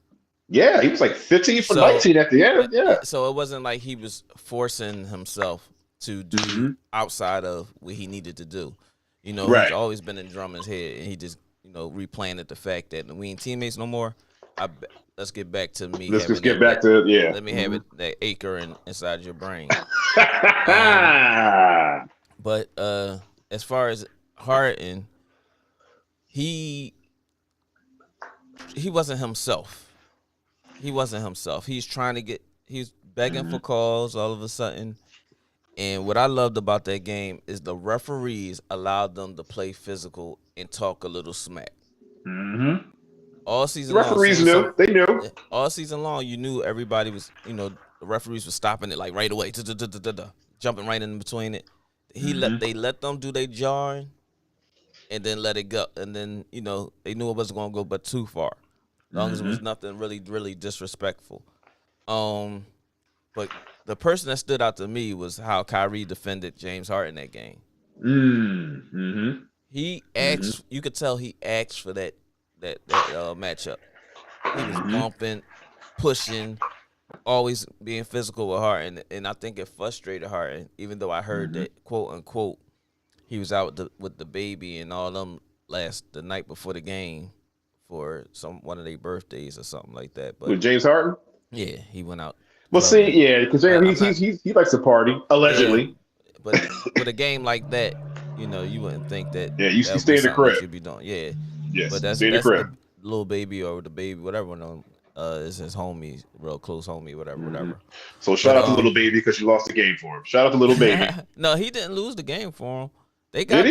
Yeah, he was like 15 for 19 at the end. Yeah. So it wasn't like he was forcing himself to do outside of what he needed to do. He's always been in Drummond's head, and he just, replanted the fact that we ain't teammates no more. Let's get back to me. Let's just get back to, yeah. Let me have that acre inside your brain. But as far as Harden, he wasn't himself. He's trying to he's begging for calls all of a sudden. And what I loved about that game is the referees allowed them to play physical and talk a little smack. All season long. Referees knew. They knew. All season long, you knew everybody was, the referees were stopping it like right away, jumping right in between it. They let them do their jarring and then let it go. And then, they knew it wasn't going to go but too far. As long as it was nothing really, really disrespectful. But the person that stood out to me was how Kyrie defended James Harden that game. He asked. You could tell he asked for that matchup. He was bumping, pushing, always being physical with Harden, and I think it frustrated Harden. Even though I heard that quote unquote he was out with the baby and all them the night before the game for one of their birthdays or something like that. But with James Harden, yeah, he went out. Well, see, yeah, because he likes to party, allegedly. Yeah, but with a game like that, you wouldn't think that. Yeah, you stay in the crib. Should be doing. Yeah, yes, but that's the little baby or the baby, whatever one of them is his homie, real close homie, whatever. So shout out to little baby because you lost the game for him. Shout out to little baby. No, he didn't lose the game for him. They got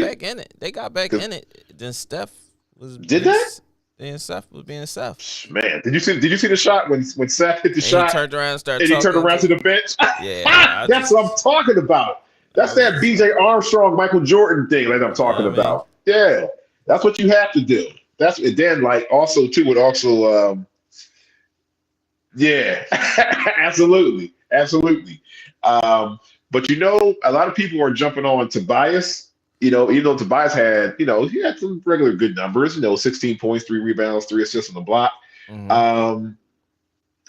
back in it. Then Steph was. Did that? And Seth was being Seth. Man, did you see the shot when Seth hit the shot? He turned around and started he turned around to the bench. Yeah, that's what I'm talking about. That's that BJ Armstrong, Michael Jordan thing that I'm talking about. Yeah, That's what you have to do. That's and then like also too would also yeah, absolutely, absolutely. But a lot of people are jumping on Tobias. Even though Tobias had, he had some regular good numbers. 16 points, 3 rebounds, 3 assists on the block. Mm-hmm.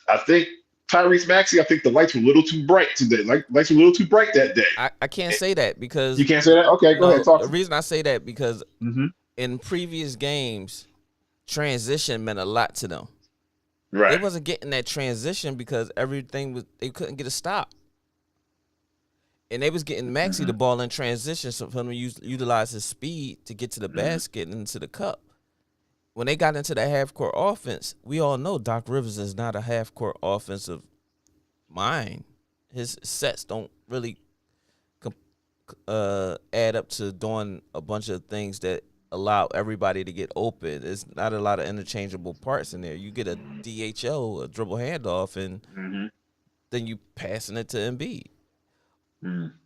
I think Tyrese Maxey. I think the lights were a little too bright today. Like lights were a little too bright that day. I can't say that because You can't say that. Okay, go ahead. Talk. The reason I say that because Mm-hmm. in previous games, transition meant a lot to them. Right. They wasn't getting that transition because they couldn't get a stop. And they was getting Maxey the ball in transition so for him to utilize his speed to get to the basket and into the cup. When they got into the half-court offense, we all know Doc Rivers is not a half-court offensive mind. His sets don't really add up to doing a bunch of things that allow everybody to get open. There's not a lot of interchangeable parts in there. You get a DHO, a dribble handoff, and then you passing it to Embiid.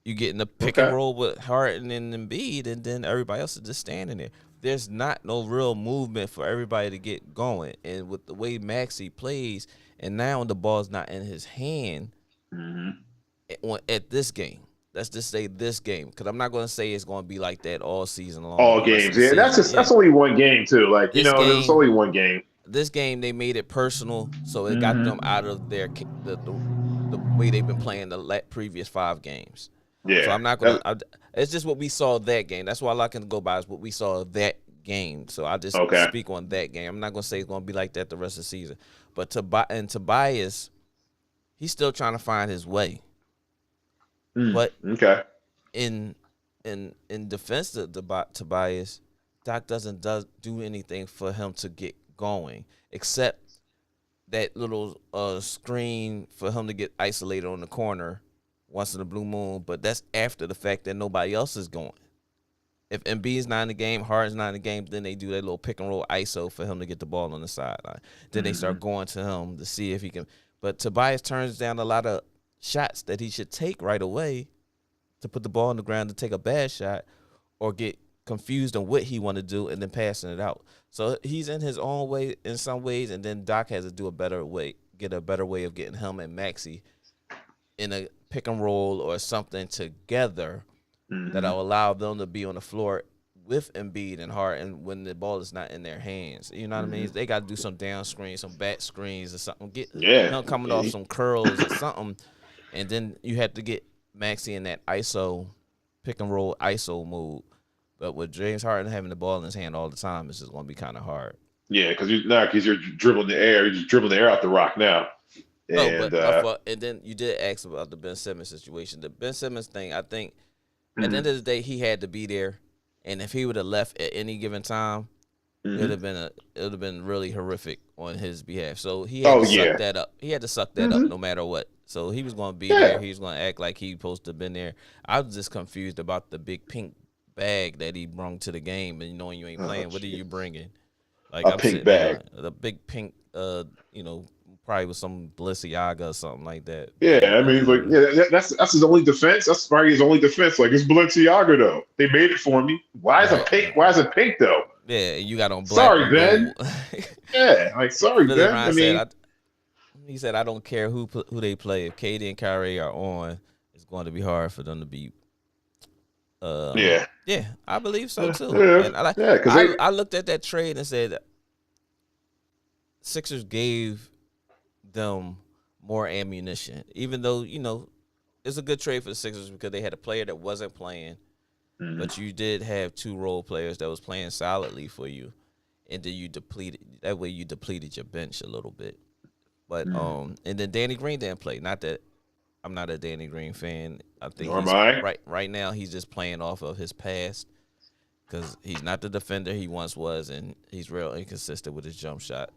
You get in the pick and roll with Harden and Embiid, and then everybody else is just standing there. There's not no real movement for everybody to get going. And with the way Maxey plays, and now the ball's not in his hand at this game. Let's just say this game, because I'm not going to say it's going to be like that all season long. All games, yeah. That's only one game too. Like there's only one game. This game they made it personal, so it got them out of the way they've been playing the previous 5 games. Yeah. So I'm not going to. It's just what we saw that game. That's why all I can go by is what we saw that game. So I just speak on that game. I'm not going to say it's going to be like that the rest of the season. But Tobias, he's still trying to find his way. But in defense of Tobias, Doc doesn't do anything for him to get going except that little screen for him to get isolated on the corner once in a blue moon. But that's after the fact that nobody else is going. If Embiid's not in the game, Harden's not in the game, then they do that little pick and roll ISO for him to get the ball on the sideline. Then they start going to him to see if he can. But Tobias turns down a lot of shots that he should take right away to put the ball on the ground to take a bad shot or get confused on what he want to do and then passing it out. So he's in his own way in some ways, and then Doc has to do a better way of getting him and Maxey in a pick and roll or something together that'll allow them to be on the floor with Embiid and Harden when the ball is not in their hands. You know what I mean? They got to do some down screens, some back screens or something. Get coming off some curls or something. And then you have to get Maxey in that ISO, pick and roll ISO move. But with James Harden having the ball in his hand all the time, it's just going to be kind of hard. Yeah, because you're dribbling the air. You're just dribbling the air out the rock now. And, and then you did ask about the Ben Simmons situation. The Ben Simmons thing, I think, at the end of the day, he had to be there. And if he would have left at any given time, it would have been really horrific on his behalf. So he had to suck that up. He had to suck that up no matter what. So he was going to be there. He was going to act like he was supposed to have been there. I was just confused about the big pink bag that he brought to the game, and knowing you ain't playing, what are you bringing? Like a pink bag, the big pink, probably with some Balenciaga or something like that. Yeah, I mean, that's his only defense. That's probably his only defense. Like, it's Balenciaga though. They made it for me. Why is it pink? Why is it pink though? Yeah, you got on black. Sorry, Ben. Yeah, like sorry, Ben. He said, I don't care who they play. If KD and Kyrie are on, it's going to be hard for them to beat. Yeah, I believe so too. Yeah, and I looked at that trade and said Sixers gave them more ammunition, even though it's a good trade for the Sixers because they had a player that wasn't playing, but you did have 2 role players that was playing solidly for you, and then you depleted your bench a little bit. But and then Danny Green didn't play. Not that I'm not a Danny Green fan. I think right now he's just playing off of his past because he's not the defender he once was, and he's real inconsistent with his jump shot.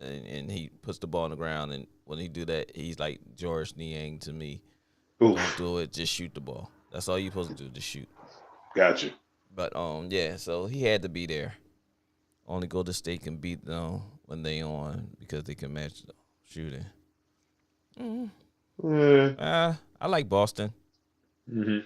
And he puts the ball on the ground, and when he do that, he's like George Niang to me. Oof. Don't do it, just shoot the ball. That's all you're supposed to do, just shoot. Gotcha. But so he had to be there. Only Golden State can beat them when they on because they can match the shooting. I like Boston. I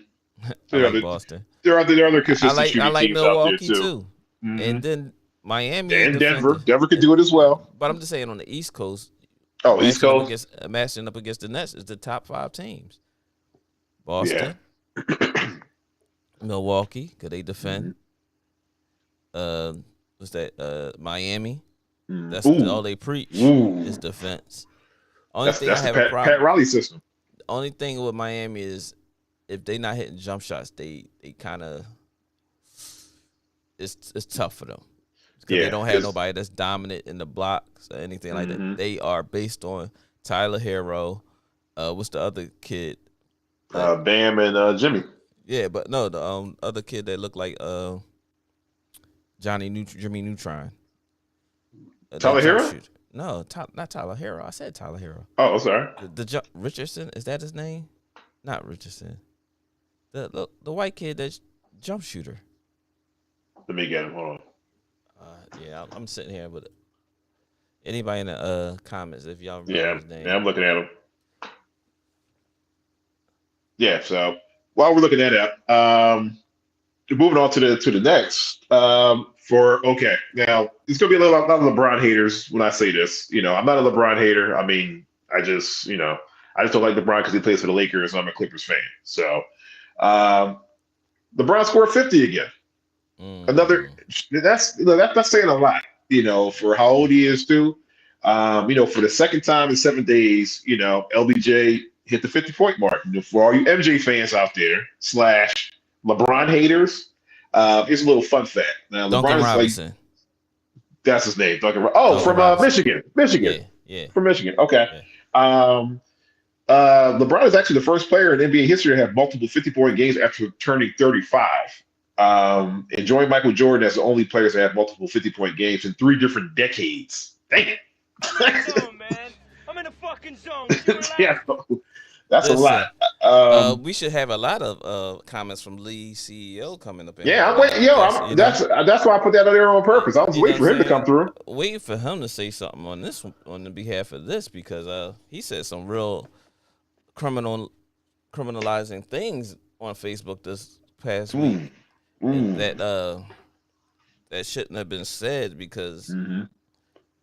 like Boston. There are other consistent shooting I like teams Milwaukee out there too. And then Miami and defended. Denver could do it as well. But I'm just saying on the East Coast. Oh, East Coast. Matching up against the Nets is the top 5 teams. Boston, Milwaukee, could they defend? What's that? Miami. That's all they preach is defense. Only thing I have a problem. Pat Riley system. The only thing with Miami is if they not hitting jump shots, they kind of it's tough for them. Because they don't have nobody that's dominant in the blocks or anything like that. They are based on Tyler Hero. What's the other kid? Bam and Jimmy. Yeah, but no, the other kid that looked like Jimmy Neutron. Tyler Hero? No, not Tyler Hero. I said Tyler Hero. Oh, sorry. The Richardson, is that his name? Not Richardson. The white kid that's jump shooter. Let me get him. Hold on. Yeah, I'm sitting here with anybody in the comments if y'all remember his name. Yeah, I'm looking at him. Yeah, so while we're looking at that, moving on to the next. Now it's gonna be a lot of LeBron haters when I say this. I'm not a LeBron hater. I mean, I just don't like LeBron because he plays for the Lakers and I'm a Clippers fan. So LeBron scored 50 again. Another that's saying a lot, for how old he is too. For the second time in 7 days, LBJ hit the 50-point mark. For all you MJ fans out there / LeBron haters, here's a little fun fact. Now, Duncan LeBron is Robinson. That's his name, Duncan. From Robinson. Michigan. Yeah. From Michigan. Okay. Yeah. LeBron is actually the first player in NBA history to have multiple 50-point games after turning 35. And joined Michael Jordan as the only players to have multiple 50-point games in 3 different decades. Dang it. Zone, man. I'm in the fucking zone. Yeah, that's a lot. We should have a lot of comments from Lee CEO coming up. Yeah, I'm waiting. That's why I put that on there on purpose. I was waiting for him to come through. Waiting for him to say something on the behalf of this because he said some real criminalizing things on Facebook this past week. That shouldn't have been said because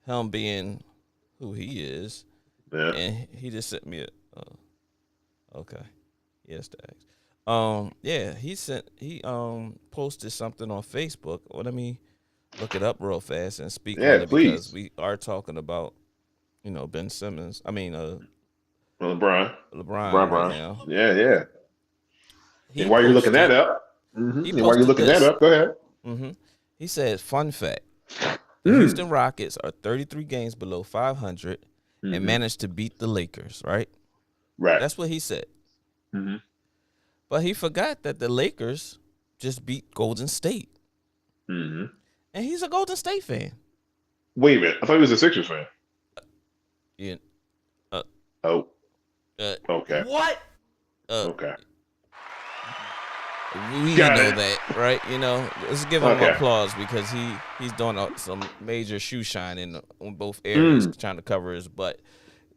him being who he is, and he just sent me okay, yes, thanks. He posted something on Facebook. Well, let me look it up real fast and speak on it because we are talking about Ben Simmons. I mean LeBron right now. Yeah. And while you're looking that up. While you're looking that up, go ahead. He said, fun fact, the Houston Rockets are 33 games below 500 and managed to beat the Lakers, right? Right. That's what he said. But he forgot that the Lakers just beat Golden State. And he's a Golden State fan. Wait a minute. I thought he was a Sixers fan. Yeah. Okay. What? Okay. We know that, right? Let's give him applause because he's doing some major shoe shining on both areas, trying to cover his butt.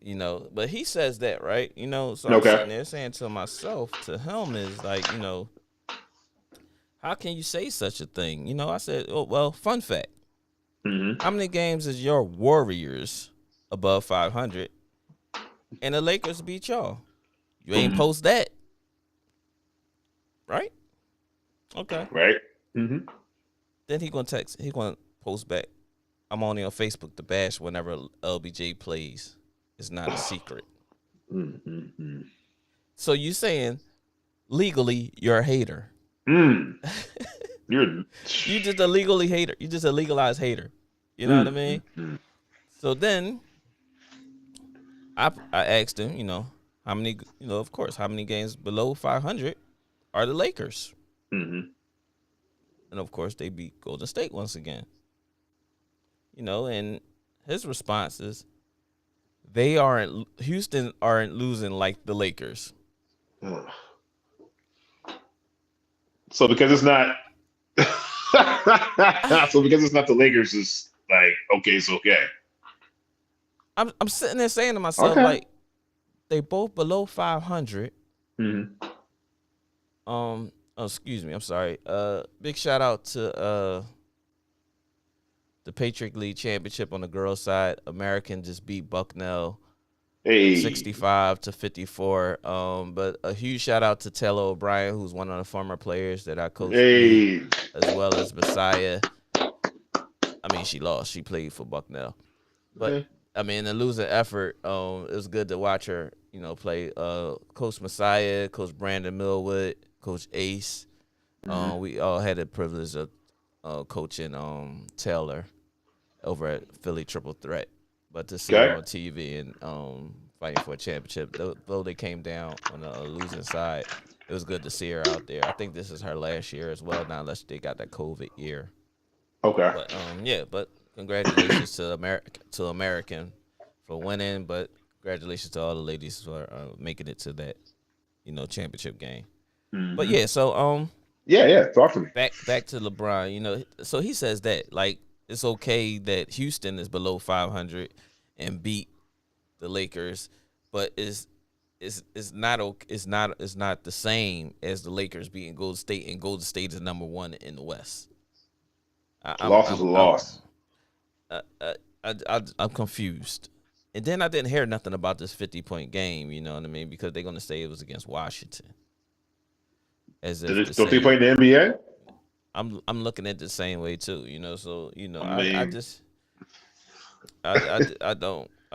But he says that, right? So I'm sitting there saying to myself, to him is like, how can you say such a thing? I said, oh, well, fun fact. How many games is your Warriors above 500 and the Lakers beat y'all? You ain't post that. Right? Okay. Right. Then he gonna post back. I'm only on Facebook to bash whenever LBJ plays. It's not a secret. So you saying legally you're a hater? You just a legally hater. You just a legalized hater. You know what I mean? So then I asked him, how many, of course, how many games below 500 are the Lakers? And of course they beat Golden State once again. And his response is, Houston aren't losing like the Lakers. So because it's not the Lakers, it's like, okay, it's okay. I'm sitting there saying to myself, like, they both below 500. Oh, excuse me. I'm sorry. Big shout out to the Patriot League championship on the girls' side. American just beat Bucknell 65-54. But a huge shout out to Taylor O'Brien, who's one of the former players that I coached, as well as Messiah. I mean, she lost. She played for Bucknell. But, I mean, in the losing effort, it was good to watch her, play. Coach Messiah, Coach Brandon Millwood, Coach Ace. We all had the privilege of coaching Taylor over at Philly Triple Threat. But to see her on TV and fighting for a championship, though they came down on the losing side, it was good to see her out there. I think this is her last year as well now, unless they got that COVID year. Okay. But but congratulations to American for winning. But congratulations to all the ladies for making it to that, championship game. But yeah, so it's awesome. Back to LeBron, so he says that like it's okay that Houston is below 500 and beat the Lakers, but it's not the same as the Lakers beating Golden State, and Golden State is number 1 in the West. Loss is a loss. I'm confused. And then I didn't hear nothing about this 50-point game, you know what I mean? Because they're going to say it was against Washington. As if don't they play in the NBA? I'm looking at it the same way too, so I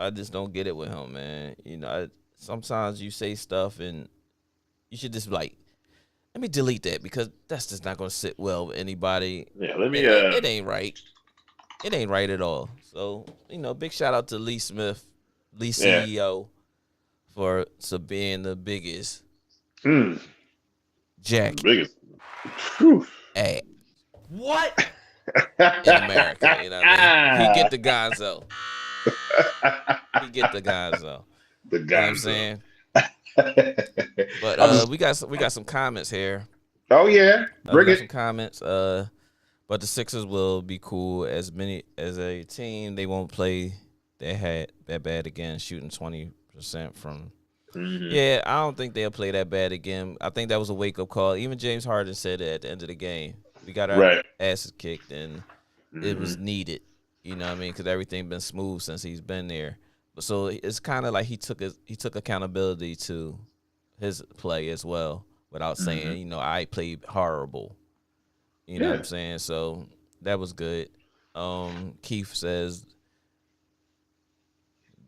just don't get it with him, man. Sometimes you say stuff and you should just let me delete that, because that's just not gonna sit well with anybody. Yeah, let me. It ain't right. It ain't right at all. So big shout out to Lee Smith, CEO, for being the biggest. Jack. The biggest. What? In America, you know what I mean? He get the gonzo. The gonzo. The gonzo. You know what I'm saying? But we got some comments here. Oh yeah, bring it. Some comments. But the Sixers will be cool as a team. They won't play that bad again, shooting 20% from. Yeah, I don't think they'll play that bad again. I think that was a wake up call. Even James Harden said it at the end of the game. We got our asses kicked, and it was needed. You know what I mean? Because everything been smooth since he's been there. So it's kind of like he took accountability to his play as well, without saying, I played horrible. You know what I'm saying? So that was good. Keith says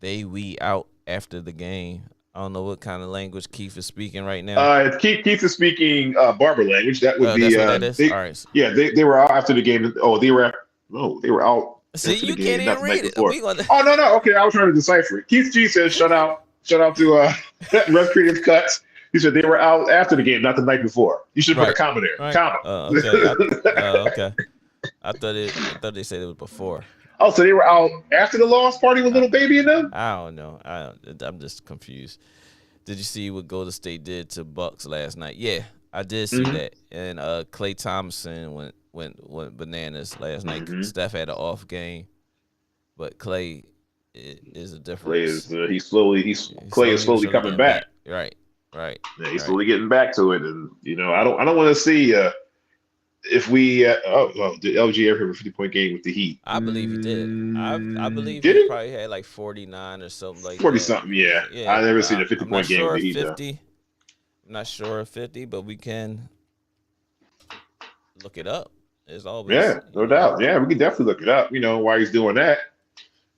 we out after the game. I don't know what kind of language Keith is speaking right now. Keith is speaking Barber language. That would be. That's what that is? All right. Yeah, they were out after the game. They were out. See, you can't even read it. Oh no. Okay, I was trying to decipher it. Keith G says, "Shout out to Rev Creative Cuts." He said they were out after the game, not the night before. You should put a comma there. Right. Comma. Okay. I thought they said it was before. Oh, so they were out after the loss party with little baby and them? I don't know. I'm just confused. Did you see what Golden State did to Bucks last night? Yeah, I did see that. And Klay Thompson went bananas last night. Steph had an off game, but Klay is a difference. Klay is slowly coming back. Right. Yeah, he's slowly getting back to it, and I don't want to see if we did LG ever have a 50-point game with the Heat? I believe he did. I believe he probably had like 49 or something like 40 that. something, yeah. I never seen a 50-point game with the Heat. 50. I'm not sure of 50, but we can look it up. As always. No doubt. Yeah, we can definitely look it up. While he's doing that.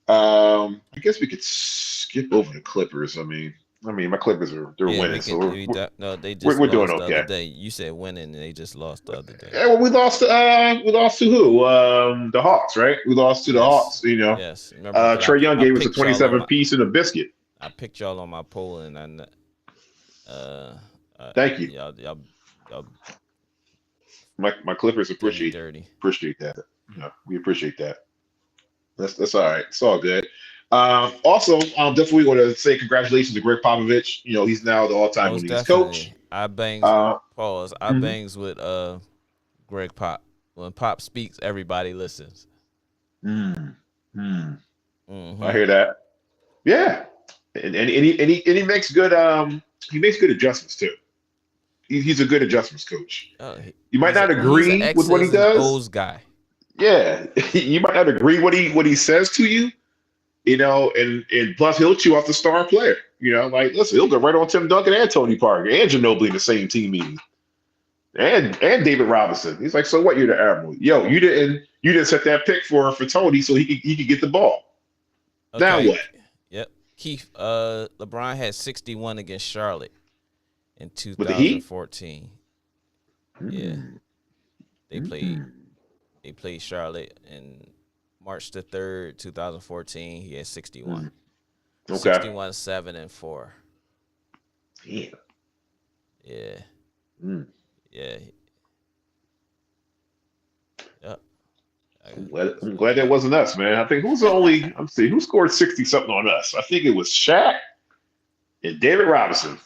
I guess we could skip over the Clippers. I mean, my Clippers they're winning, so they just we're doing lost okay. The other day. You said winning, and they just lost the other day. Yeah, well, we lost to who? The Hawks, right? We lost to the Hawks. Yes. Trae Young gave us a 27-piece and a biscuit. I picked y'all on my poll, and thank you. Y'all my Clippers appreciate that. We appreciate that. That's all right. It's all good. Also, definitely want to say congratulations to Greg Popovich. He's now the all-time winningest coach. I bangs. Pause. I bangs with Greg Pop. When Pop speaks, everybody listens. I hear that. Yeah, and he makes good adjustments too. He's a good adjustments coach. You might not agree with what he does. Old guy. Yeah, you might not agree what he says to you, and plus he'll chew off the star player. Like listen, he'll go right on Tim Duncan and Tony Parker and Ginobili in the same team meeting, and David Robinson. He's like, so what? You're the Admiral. Yo, you didn't set that pick for Tony so he could get the ball. Okay. Now what? Yep. Keith, LeBron had 61 against Charlotte in With the Heat? 2014. Yeah. They played Charlotte in March the 3rd, 2014. He had 61. Okay. 61, 7, and 4. Yeah. Yeah. Yeah. Yep. I'm glad that wasn't us, man. I think who scored 60 something on us? I think it was Shaq and David Robinson.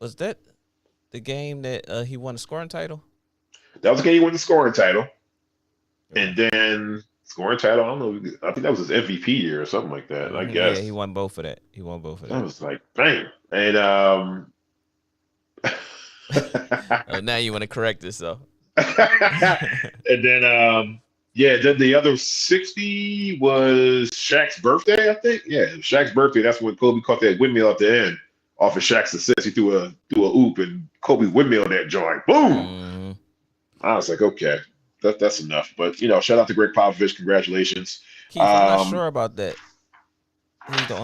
Was that the game that he won the scoring title? That was the game he won the scoring title. And then scoring title, I don't know. I think that was his MVP year or something like that. I guess. Yeah, he won both of that. I was like, bang. And now you want to correct this though. and then then the other 60 was Shaq's birthday, I think. Yeah, Shaq's birthday. That's when Kobe caught that windmill at the end off of Shaq's assist. He threw a oop and Kobe windmill that joint. Boom. Mm-hmm. I was like, okay, that's enough. But shout out to Greg Popovich. Congratulations. Keith, I'm not sure about that. He's the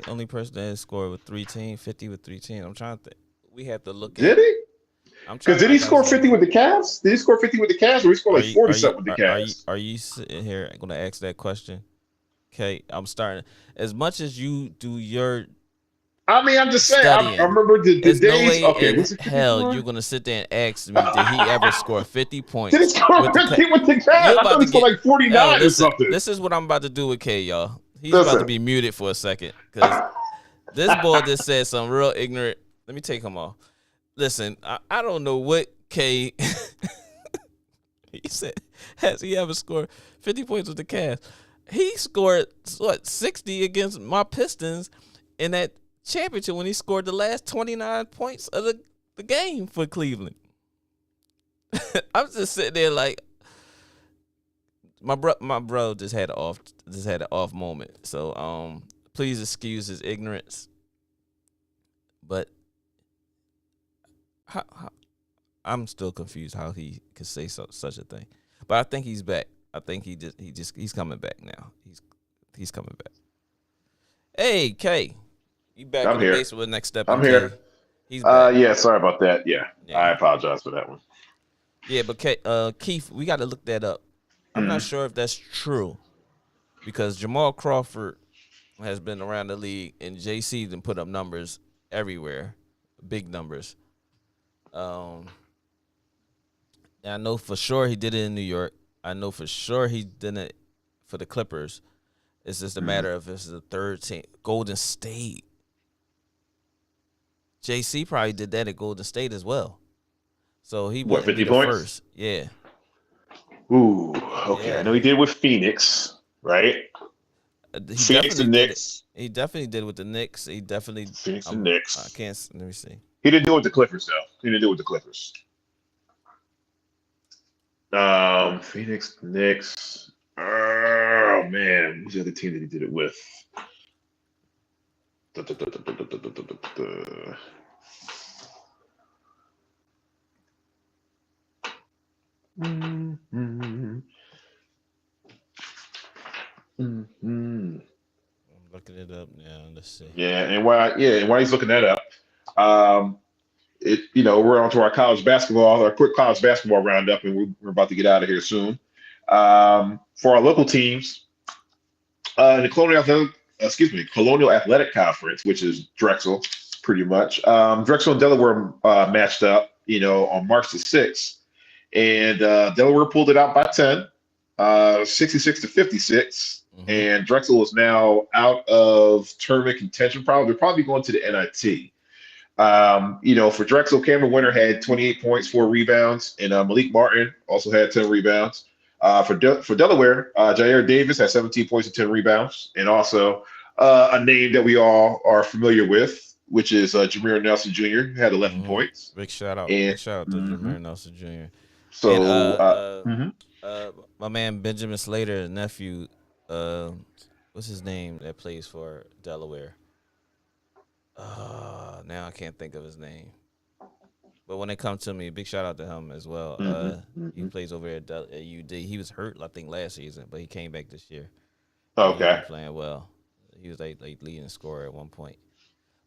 only person that has scored with 50 with 3 teams. I'm trying to think. We have to look at. Did he? Because did he score 50 with the Cavs? Did he score 50 with the Cavs, or he scored like 40 something with the Cavs? Are you sitting here going to ask that question? Okay, I'm starting. As much as you do your. I'm just saying. I remember the days. No way okay, in hell you're gonna sit there and ask me, did he ever score 50 points? Did he score 50 with the Cavs? I thought he scored like 49 or something. This is what I'm about to do with K, y'all. He's about to be muted for a second because this boy just said some real ignorant. Let me take him off. Listen, I don't know what K. He said, has he ever scored 50 points with the Cavs? He scored 60 against my Pistons in that championship when he scored the last 29 points of the game for Cleveland. I'm just sitting there like my bro just had an off moment. So please excuse his ignorance. But I'm still confused how he could say such a thing. But I think he's back. I think he's coming back now. He's coming back. Hey, K. You back in the basement with next step. I'm here. He's back. Yeah, sorry about that. Yeah. I apologize for that one. Yeah, but Keith, we got to look that up. I'm not sure if that's true because Jamal Crawford has been around the league and JC done put up numbers everywhere, big numbers. And I know for sure he did it in New York. I know for sure he did it for the Clippers. It's just a matter of if it's the third team. Golden State. JC probably did that at Golden State as well. So he wouldn't 50 be the points? first. Yeah. Ooh, okay. Yeah. I know he did with Phoenix, right? Phoenix and Knicks. He definitely did with the Knicks. He definitely Phoenix and Knicks. I can't. Let me see. He didn't do it with the Clippers, though. He didn't do it with the Clippers. Phoenix, Knicks. Oh man, who's the other team that he did it with? I'm looking it up now. Let's see. Yeah, and while he's looking that up, we're on to our quick college basketball roundup, and we're about to get out of here soon. For our local teams, the Colonial Athletic Conference, which is Drexel, pretty much. Drexel and Delaware matched up, on March the 6th, and Delaware pulled it out by 10, 66-56. And Drexel is now out of tournament contention. They're probably going to the NIT. For Drexel, Cameron Winter had 28 points, 4 rebounds, and Malik Martin also had 10 rebounds. For Delaware, Jair Davis had 17 points and 10 rebounds, and also a name that we all are familiar with, which is Jameer Nelson Jr., who had 11 points. Big shout out. And, Big shout out to Jameer Nelson Jr. And my man Benjamin Slater, nephew, what's his name that plays for Delaware? Now I can't think of his name. But when it comes to me, big shout out to him as well. He plays over at UD. He was hurt, I think, last season, but he came back this year. Okay. He's playing well. He was like leading scorer at one point.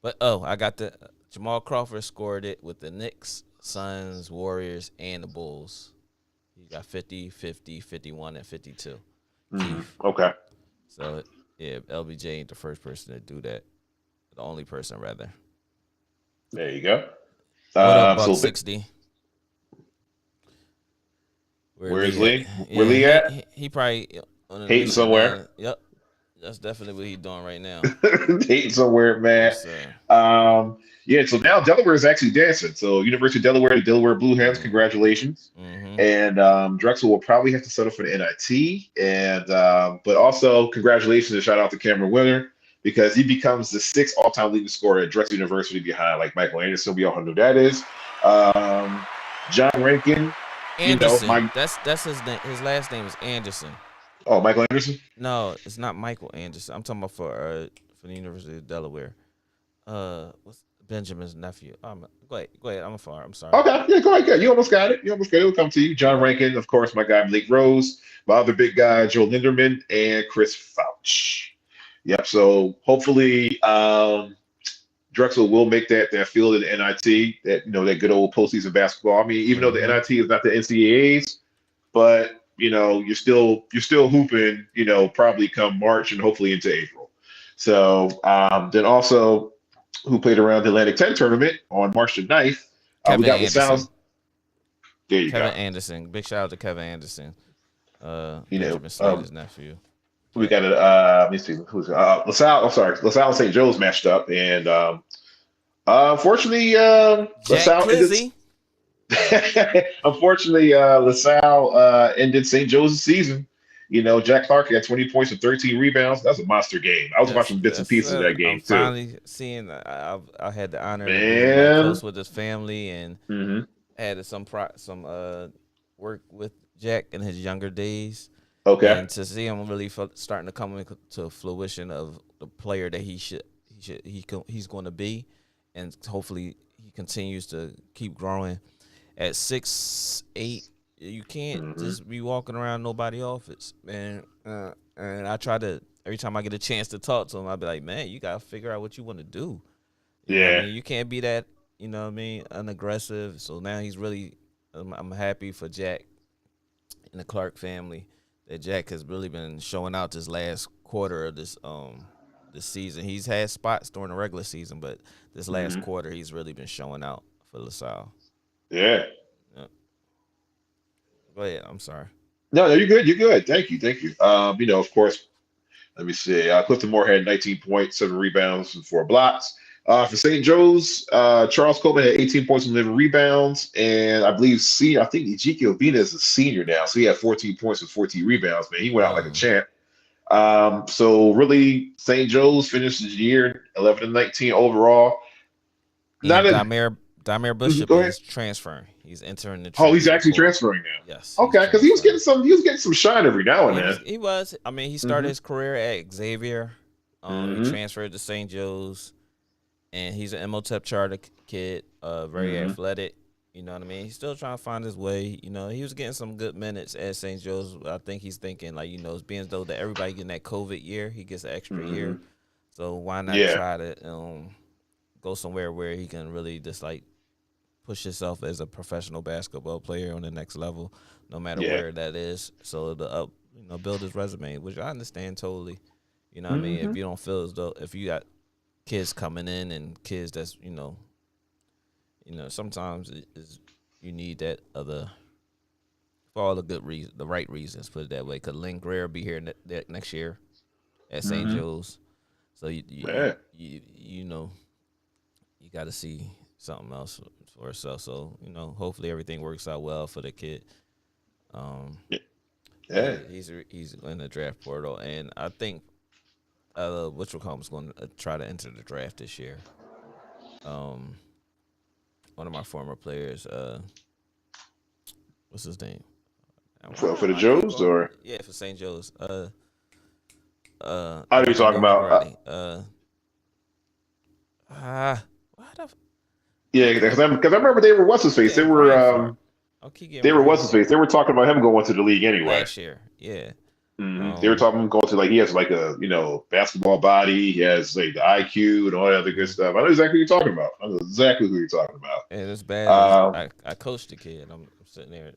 But I got the Jamal Crawford scored it with the Knicks, Suns, Warriors, and the Bulls. He got 50, 50, 51, and 52. Okay. So yeah, LBJ ain't the first person to do that. The only person, rather. There you go. What up, Buck 60? Where's Lee? Yeah, Where Lee at? He probably on a hating mission, somewhere. Yep, that's definitely what he's doing right now. Hating somewhere, man. Yes, yeah. So now Delaware is actually dancing. So University of Delaware, the Delaware Blue Hens, congratulations. And Drexel will probably have to settle for the NIT. And but also congratulations and shout out to Cameron Winter, because he becomes the 6th all-time leading scorer at Drexel University behind like Michael Anderson. We all know who that is. John Rankin. Anderson. That's his name. His last name is Anderson. Oh, Michael Anderson? No, it's not Michael Anderson. I'm talking about for the University of Delaware. What's Benjamin's nephew? Go ahead. I'm sorry. Okay, yeah, go ahead. You almost got it. It'll come to you. John Rankin, of course, my guy Blake Rose, my other big guy Joe Linderman, and Chris Fouch. Yep. So hopefully Drexel will make that field in the NIT, that good old postseason basketball. I mean, even though the NIT is not the NCAAs, but you're still hooping, probably come March and hopefully into April. So then also who played around the Atlantic 10 tournament on March the 9th. We got LaSalle's. There you go. Kevin Anderson. Big shout out to Kevin Anderson. Benjamin Slater's nephew. We got let me see who's LaSalle. I'm sorry, LaSalle and St. Joe's matched up, and unfortunately, LaSalle LaSalle ended St. Joe's season. Jack Clark had 20 points and 13 rebounds. That's a monster game. I was watching bits and pieces of that game too. Finally seeing, I had the honor to be close with his family, and had some work with Jack in his younger days. Okay. And to see him really starting to come into fruition of the player that he's going to be, and hopefully he continues to keep growing. At 6'8", you can't just be walking around nobody offense, man. And I try to, every time I get a chance to talk to him, I'll be like, man, you gotta figure out what you want to do. You know what I mean? You can't be that, unaggressive. So now he's really, I'm happy for Jack and the Clark family that Jack has really been showing out this last quarter of this season. He's had spots during the regular season, but this last quarter he's really been showing out for LaSalle. Yeah. Go ahead. I'm sorry. No, you're good. You're good. Thank you. Of course, let me see. Clifton Moore had 19 points, 7 rebounds, and 4 blocks. For St. Joe's, Charles Coleman had 18 points and 11 rebounds, and I think Ezekiel Vina is a senior now, so he had 14 points and 14 rebounds. Man, he went out like a champ. So really, St. Joe's finished the year 11-19 overall. Damer Bishop is transferring. He's entering the. Oh, he's actually transferring now. Yes. Okay, because he was getting some shine every now and then. He was. I mean, he started his career at Xavier. He transferred to St. Joe's, and he's an MOTEP charter kid. Very athletic. You know what I mean? He's still trying to find his way. He was getting some good minutes at St. Joe's. I think he's thinking it's being as though that everybody getting that COVID year, he gets an extra year. So why not try to go somewhere where he can really just push himself as a professional basketball player on the next level, no matter where that is. So to build his resume, which I understand totally. You know what I mean? If you don't feel as though, if you got kids coming in and kids that's sometimes you need that other, for all the good reasons, the right reasons, put it that way. Because Lynn Greer will be here next year at St. Joe's, so you got to see something else for herself. So hopefully everything works out well for the kid. He's in the draft portal, and I think is going to try to enter the draft this year. One of my former players, What's his name? For the I keep Joes, on. or Yeah, for St. Joe's. I know you're talking Numa about. Karate. Why the? Yeah, because I remember they were what's his I'm face. They getting were brain fart. I keep getting they were brain what's his fart. face. They were talking about him going to the league anyway. Last year, yeah. They were talking about him going to, like, he has like a basketball body. He has like the IQ and all that other good stuff. I know exactly who you're talking about. I know exactly who you're talking about. And it's bad. Is Um, I coached the kid. I'm sitting there,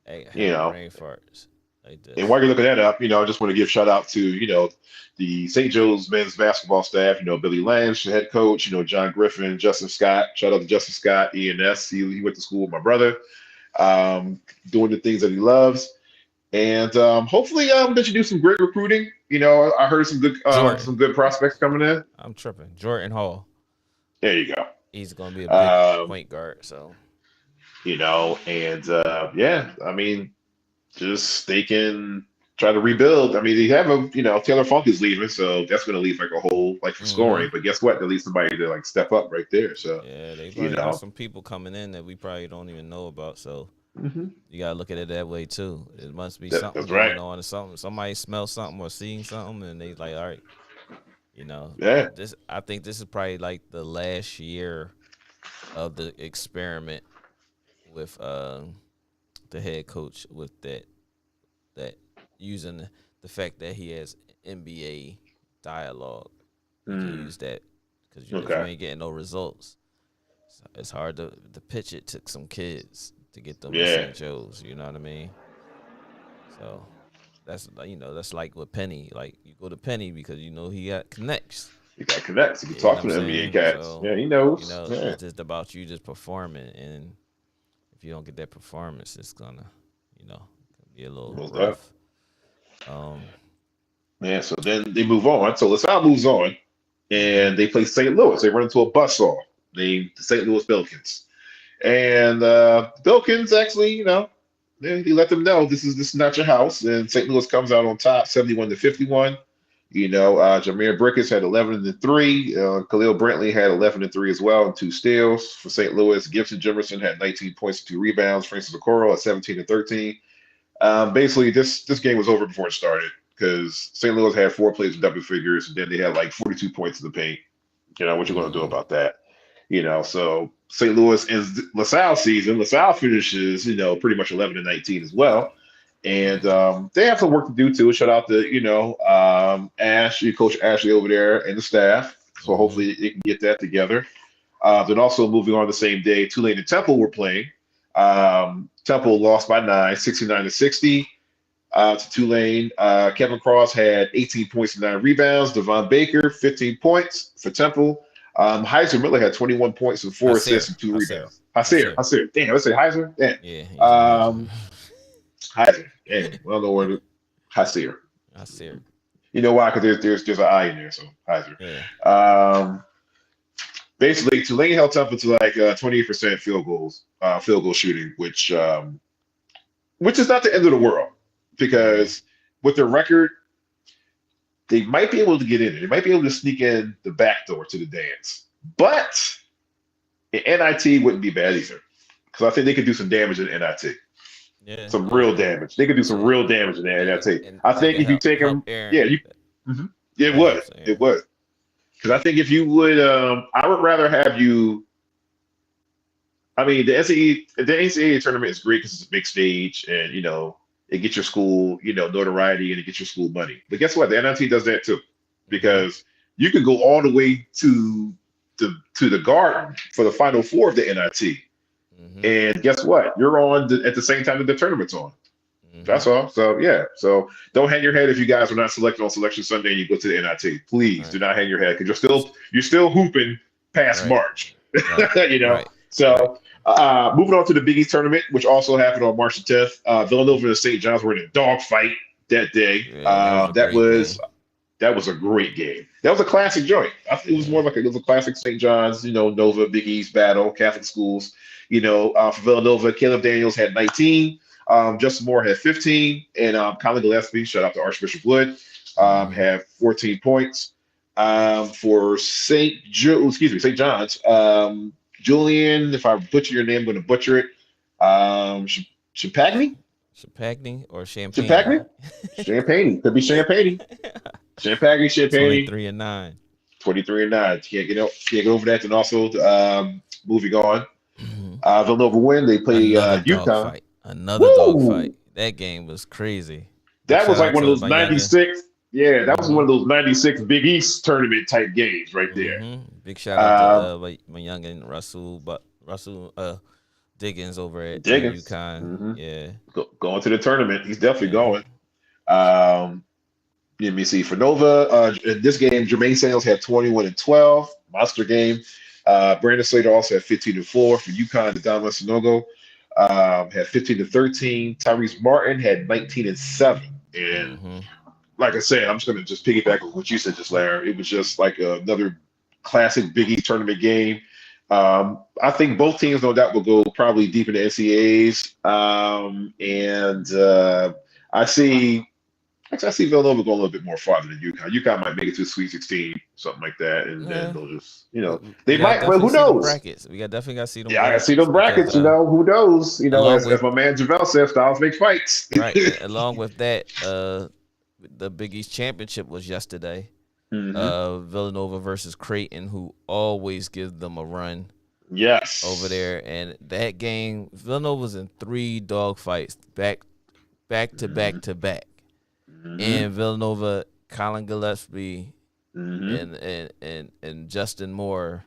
you having know, brain farts like and this. while you're looking that up, I just want to give shout out to the St. Joe's men's basketball staff. Billy Lynch, the head coach. John Griffin, Justin Scott. Shout out to Justin Scott, ENS. He went to school with my brother, doing the things that he loves. And hopefully, that you do some great recruiting. I heard some Jordan, good prospects coming in. I'm tripping. Jordan Hall. There you go. He's gonna be a big Um, point guard. So and yeah, I mean, just they can try to rebuild. I mean, they have Taylor Funk is leaving, so that's going to leave like a hole like for hmm scoring. But guess what? They need somebody to like step up right there. So yeah, they you probably got know, some people coming in that we probably don't even know about. So hmm you gotta look at it that way too. It must be something that's right. going on or something. Somebody smells something or seeing something, and they like, all right, Yeah. this. I think this is probably like the last year of the experiment with the head coach with that using the fact that he has NBA dialogue. He can use that because if you Okay. ain't getting no results, it's hard to pitch it to some kids to get them to Yeah. St. Joe's. You know what I mean? So that's like with Penny. Like you go to Penny because he got connects. You got connects. You can You know talk what to I'm the NBA saying? cats. So Yeah, he knows. Yeah. it's just about you just performing, and if you don't get that performance, it's gonna be a little Most up. rough. Um, Yeah. So then they move on. So LaSalle moves on, mhm. and they play St. Louis. They run into a buzzsaw named the St. Louis Billikens. And Bilkins actually, he let them know this is not your house. And St. Louis comes out on top, 71-51. Jameer Brickens had 11-3. Khalil Brantley had 11-3 as well, and two steals for St. Louis. Gibson Jimerson had 19 points and two rebounds. Francis Okoro at 17-13. Basically, this game was over before it started because St. Louis had four plays in double figures, and then they had like 42 points in the paint. What you going to do about that? So St. Louis ends LaSalle season. LaSalle finishes, pretty much 11-19 as well. And they have some work to do too. Shout out to, Coach Ashley over there and the staff. So Mhm. hopefully they can get that together. Then also moving on the same day, Tulane and Temple were playing. Temple lost by 9, 69-60 to Tulane. Kevin Cross had 18 points and 9 rebounds. Devon Baker, 15 points for Temple. Heiser Miller had 21 points and 4 assists and 2 Hasir. rebounds. Hasir. Damn, let's say Heiser. Damn. Yeah, he's Um, Heiser. Damn. Well, no word. Hasir. Hasir. You know why? Because there's an I in there, so Heiser. Yeah. Basically, Tulane held Temple to like 28% field goal shooting, which is not the end of the world because with their record, they might be able to get in. They might be able to sneak in the back door to the dance. But an NIT wouldn't be bad either because I think they could do some damage in NIT. Yeah. Some real damage. They could do some real damage in the NIT. And I that think could if you take help them, Aaron. yeah, it That would. helps Aaron. It would. Because I think if you would, I would rather have you. I mean, the NCAA tournament is great because it's a big stage, and it gets your school, notoriety, and it gets your school money. But guess what? The NIT does that too, because you can go all the way to the Garden for the Final Four of the NIT, and guess what? You're on at the same time that the tournament's on. That's all. So yeah. So don't hang your head if you guys are not selected on Selection Sunday and you go to the NIT. Please do not hang your head because you're still hooping past March. Right. So moving on to the Big East tournament, which also happened on March the 10th. Villanova and St. John's were in a dogfight that day. Yeah, that was a great game. That was a classic joint. I think it was more like it was a classic St. John's, Nova Big East battle, Catholic schools. For Villanova, Caleb Daniels had 19. Justin Moore had 15, and Colin Gillespie, shout out to Archbishop Wood, had 14 points. For St. John's, Julian, if I butcher your name, I'm going to butcher it. Champagne? Champagne or Champagne? Champagne? Champagne. Could be Champagne. Champagne. 23-9. 23-9. Can't get over that. And also, moving on. Villanova win. They play Another UConn. dogfight. Another Woo! dogfight. That game was crazy. That was Shout like out one of to those my 96. Yeah, that was one of those 96 Big East tournament type games right there. Big shout out to my youngin Russell Diggins over at UConn. Yeah. Going to the tournament. He's definitely going. Let me see. For Nova, in this game, Jermaine Sales had 21-12. Monster game. Brandon Slater also had 15-4. For UConn, Adama Sanogo had 15-13. Tyrese Martin had 19-7. And like I said, I'm just going to just piggyback on what you said just Larry. It was just like another classic Big East tournament game. I think both teams, no doubt, will go probably deep in the NCAAs. I see Villanova go a little bit more farther than UConn. UConn might make it to the Sweet 16, something like that, and then they'll just, they might. But who knows? Brackets. We definitely got to see them. Yeah, I got to see them brackets. Because, who knows? As my man Javale said, styles make fights. Right. Along with that, the Big East championship was yesterday. Villanova versus Creighton, who always gives them a run. Yes. Over there, and that game, Villanova was in 3 dogfights back to back. And Villanova, Colin Gillespie, and Justin Moore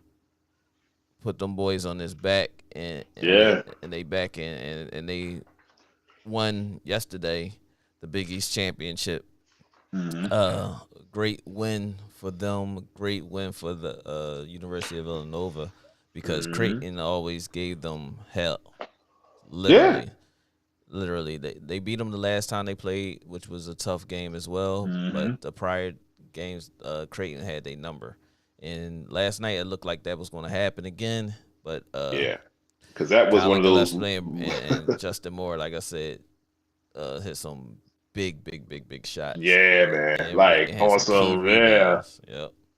put them boys on his back, and they back in, and they won yesterday the Big East championship. Great win for them. Great win for the University of Villanova because Creighton always gave them hell. Literally. Literally, they beat them the last time they played, which was a tough game as well. But the prior games, Creighton had their number. And last night, it looked like that was going to happen again. But because that was one of those. And Justin Moore, like I said, hit some big shots. Yeah, man. And like awesome. Yeah.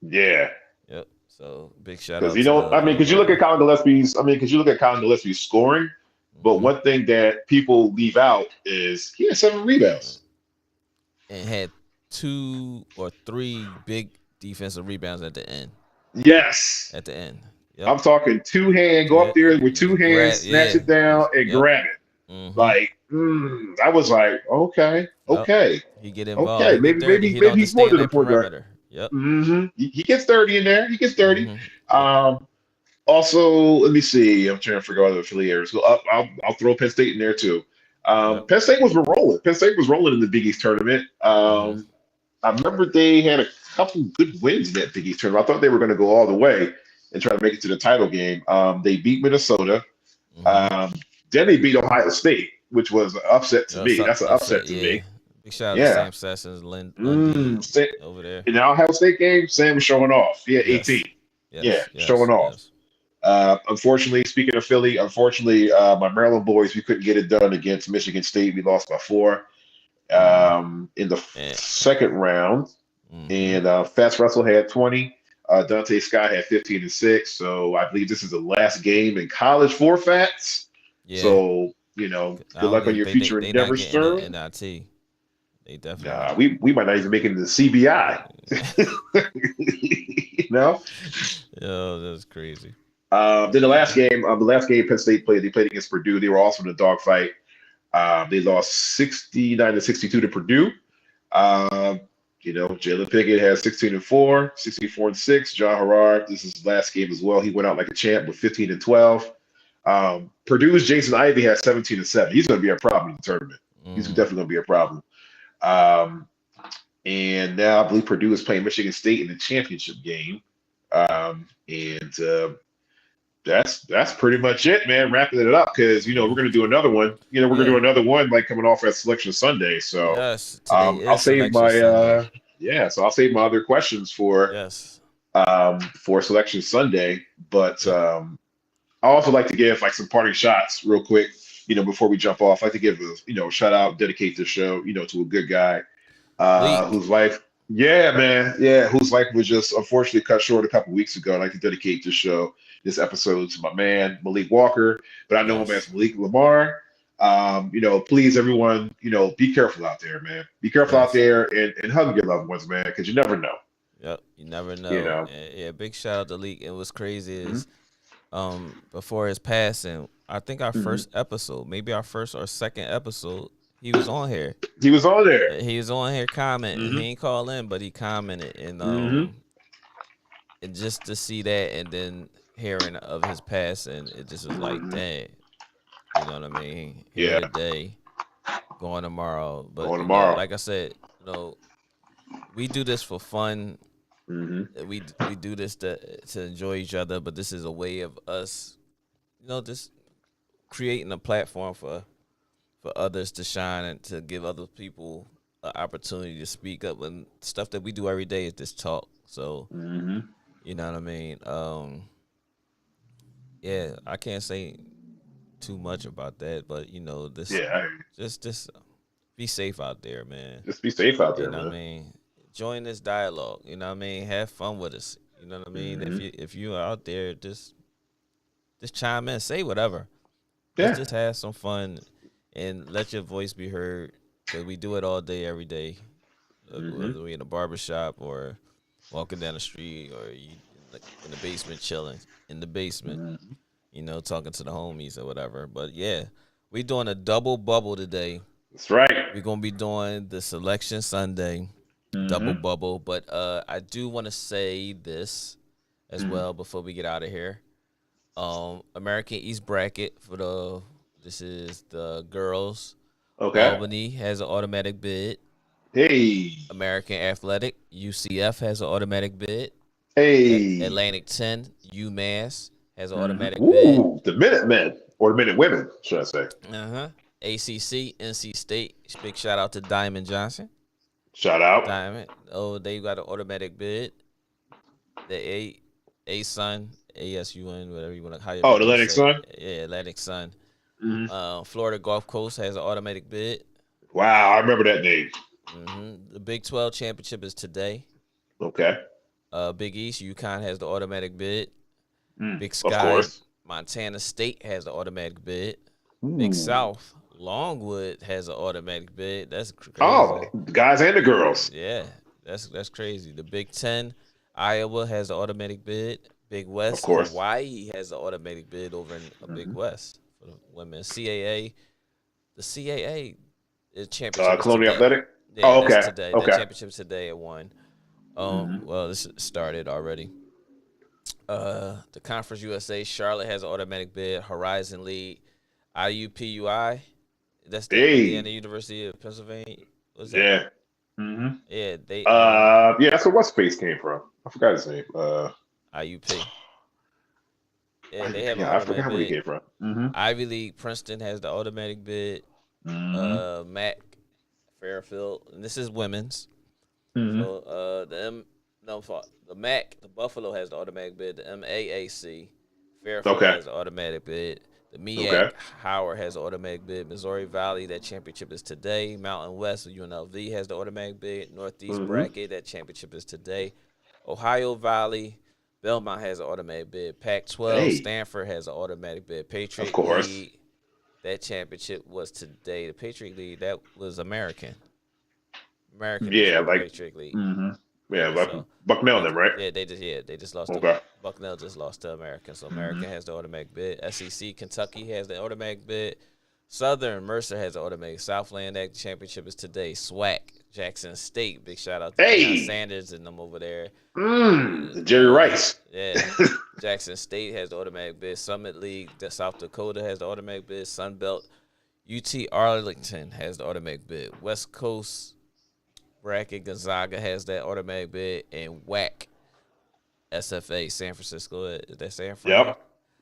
Yep. So big shout out. Because because you look at Colin Gillespie's scoring. But one thing that people leave out is he had 7 rebounds. And had 2 or 3 big defensive rebounds at the end. Yes. At the end. Yep. I'm talking 2-hand, go up there with 2 hands, snatch it down, and grab it. Like, I was like, okay. He get involved. Okay, maybe he's more than a point guard. Yep. He gets dirty in there. Also, let me see. I'm trying to figure out the affiliators. So I'll throw Penn State in there too. Penn State was rolling. Penn State was rolling in the Big East tournament. I remember they had a couple good wins in that Big East tournament. I thought they were going to go all the way and try to make it to the title game. They beat Minnesota. Then they beat Ohio State, which was an upset to me. That's an upset to me. Big shout out to Sam Sessions, Lynn over there. In the Ohio State game, Sam was showing off. He had 18. Showing off. Unfortunately, speaking of Philly, my Maryland boys, we couldn't get it done against Michigan State. We lost by 4 in the second round. And Fats Russell had 20. Dante Scott had 15 and 6. So I believe this is the last game in college for Fats. Yeah. So, good luck on your future endeavors, sir. They definitely. We might not even make it into the CBI. Oh, that's crazy. Then the last game Penn State played, they played against Purdue. They were also in a dogfight. They lost 69-62 to Purdue. Jalen Pickett has 16-4, 64-6. John Harrar, this is his last game as well. He went out like a champ with 15-12. Purdue's Jason Ivey has 17-7. He's going to be a problem in the tournament. He's definitely going to be a problem. And now I believe Purdue is playing Michigan State in the championship game. That's pretty much it, man. Wrapping it up because we're going to do another one. We're going to do another one like coming off at Selection Sunday. So I'll save my I'll save my other questions for Selection Sunday. But I also like to give like some parting shots real quick. Before we jump off, I like to give a shout out, dedicate the show to a good guy whose wife Yeah, man. Yeah, whose life was just unfortunately cut short a couple weeks ago. I'd like to dedicate this episode to my man Malik Walker, but I know him Yes. as Malik Lamar. Please, everyone, be careful out there, man. Be careful out Yes. there and hug your loved ones, man, because you never know. Yep. You never You know. know. And yeah. Big shout out to Leak. And what's crazy Hmm. is, before his passing, I think our Hmm. first episode, maybe our first or second episode, he was on here. He was on there. He was on here commenting. He Hmm. ain't call in, but he commented, Hmm. and just to see that, and then hearing of his passing, it just was like, Hmm. dang, you know what I mean? Here Yeah, today, going tomorrow. But going tomorrow. like I said, we do this for fun. Hmm. We do this to enjoy each other, but this is a way of us, just creating a platform for others to shine and to give other people an opportunity to speak up. And stuff that we do every day is just talk. So Hmm. you know what I mean. Yeah, I can't say too much about that, but this Yeah, just be safe out there, man. just be safe out You there, know what I man. mean? Join this dialogue. You know what I mean? Have fun with us. You know what I mean? Hmm. If you are out there, just chime in, say whatever. Let's Yeah. just have some fun and let your voice be heard, because we do it all day, every day. Hmm. Whether we in a barbershop or walking down the street, or you in the basement chilling in the basement, Hmm. talking to the homies or whatever. But yeah, we doing a double bubble today. That's right. We're gonna be doing the selection Sunday double Hmm. bubble. But I do want to say this as Hmm. well before we get out of here. American East bracket this is the girls. Okay. Albany has an automatic bid. Hey. American Athletic, UCF has an automatic bid. Hey. Atlantic 10, UMass has an Mhm. automatic bid. Ooh, the Minutemen or the Minute Women, should I say? Uh-huh. ACC, NC State. Big shout out to Diamond Johnson. Shout out. Diamond. Oh, they got an automatic bid. The ASUN, ASUN, whatever you want to, however Oh, you the want to Atlantic say. Sun. Yeah, Atlantic Sun. Hmm. Florida Gulf Coast has an automatic bid. Wow, I remember that name. The Big 12 championship is today. Okay. Big East, UConn has the automatic bid. Big Of Sky, course. Montana State has the automatic bid. Big Ooh. South, Longwood has an automatic bid. That's crazy. Oh, the guys and the girls. Yeah, that's crazy. The Big 10, Iowa has the automatic bid. Big Of West, course. Hawaii has the automatic bid over in Big Hmm. West for the women. The CAA championship is Colonial today. Athletic. Yeah, Oh, that's okay. today. That Okay. championship today at 1. Hmm. Well, this started already. The Conference USA, Charlotte has an automatic bid. Horizon League, IUPUI, that's the Hey. Indiana University of Pennsylvania. What's that? Yeah. Hmm. Yeah, they Yeah, that's where what space came from. I forgot his name. IUP. Yeah, they have an Yeah, I automatic forgot where he bid. came from. Hmm. Ivy League, Princeton has the automatic bid. Hmm. Mac, Fairfield, and this is women's. Hmm. So the MAC, the Buffalo has the automatic bid. The MAAC, Fairfield Okay. has the automatic bid. The MEAC, Okay. Howard has the automatic bid. Missouri Valley, that championship is today. Mountain West, UNLV has the automatic bid. Northeast Hmm. bracket, that championship is today. Ohio Valley, Belmont has an automatic bid. Pac-12, Hey. Stanford has an automatic bid. Of Patriot course. League, that championship was today. The Patriot League, that was American. American is Yeah, the like. Patriot League. Hmm. Yeah, like So Bucknell, them, right? yeah, they just lost. Okay. Bucknell just lost to American, so Hmm. American has the automatic bid. SEC, Kentucky has the automatic bid. Southern Mercer has the automatic. Southland, that championship is today. SWAC, Jackson State, big shout out to Hey. Deion Sanders and them over there. Jerry Rice. Yeah, Jackson State has the automatic bid. Summit League, South Dakota has the automatic bid. Sun Belt, UT Arlington has the automatic bid. West Coast bracket, Gonzaga has that automatic bid, and WAC, SFA, San Francisco. Is that San Fran? Yep.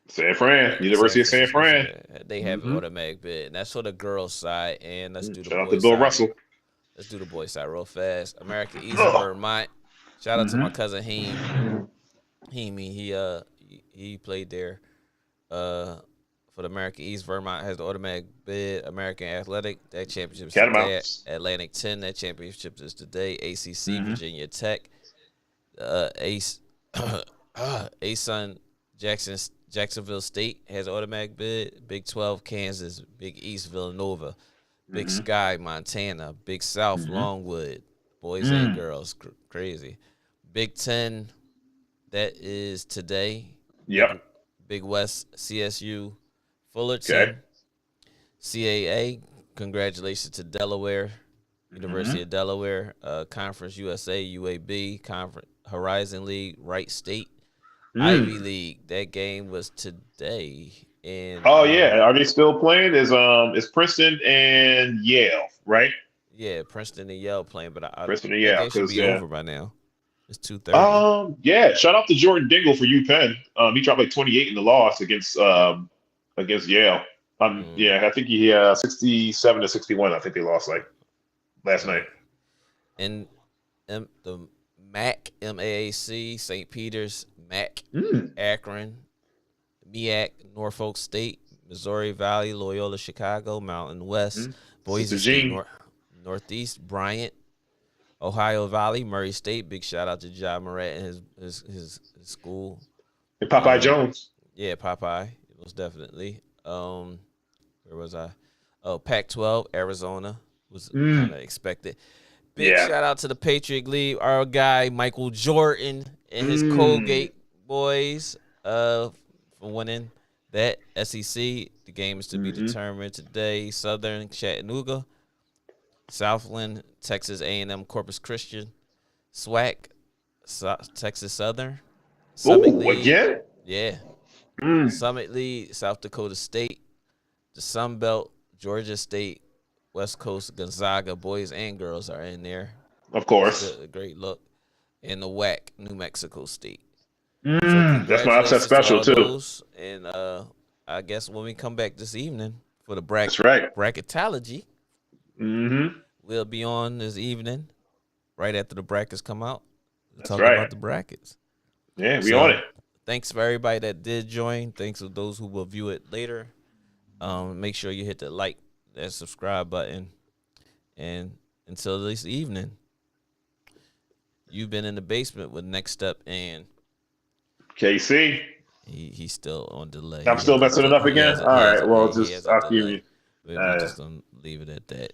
San Fran, University of San Fran. They have an Mhm. automatic bid, and that's for the girls' side. And let's do the Shout out to boys' Bill side. Russell. Let's do the boys' side real fast. American East, Ugh. Vermont. Shout out to my Mhm. cousin Heem. He played there for the American East, Vermont has the automatic bid. American Athletic, that championship is today. Catamounts. Atlantic 10, that championship is today. ACC, Mhm. Virginia Tech. Ace, ASUN, Jacksonville State has automatic bid. Big 12, Kansas. Big East, Villanova. Big Mhm. Sky, Montana. Big South, Mhm. Longwood. Boys and girls, crazy. Big 10, that is today. Yep. Big West, CSU, Fullerton. Okay. CAA, congratulations to Delaware, University Mhm. of Delaware. Conference USA, UAB. Conference Horizon League, Wright State. Ivy League, that game was today. And Oh yeah, are they still playing? Is Princeton and Yale, right? yeah, Princeton and Yale playing, but I Princeton and that Yale, game should because be yeah. over by now. It's 2:30. Yeah. Shout out to Jordan Dingle for UPenn. He dropped like 28 in the loss against Yale. Yeah, I think he 67-61. I think they lost like last night. And the MAAC, St. Peter's, MAC, Akron, MEAC, Norfolk State, Missouri Valley, Loyola Chicago, Mountain West, Boise State, Northeast, Bryant, Ohio Valley, Murray State. Big shout out to John Morat and his school. And Popeye Jones. Yeah, Popeye, most definitely. Where was I? Oh, Pac-12, Arizona was kind of expected. Big shout out to the Patriot League, our guy Michael Jordan and his Colgate boys for winning that SEC. The game is to be determined today. Southern Chattanooga, Southland, Texas A&M Corpus Christian, SWAC, Texas Southern, Summit League, again? yeah, Summit League, South Dakota State, the Sun Belt, Georgia State, West Coast, Gonzaga, boys and girls are in there. Of course. A great look. And the WAC, New Mexico State. That's my upset special too. Those. And I guess when we come back this evening for the bracketology, we'll be on this evening right after the brackets come out. We'll talk about the brackets. Yeah, we on it. Thanks for everybody that did join. Thanks to those who will view it later. Make sure you hit the like, that subscribe button. And until this evening, you've been in the basement with Next Step and KC. He's still on delay. I'm still messing it up again? All right, well, I'll give you. We're just going to leave it at that.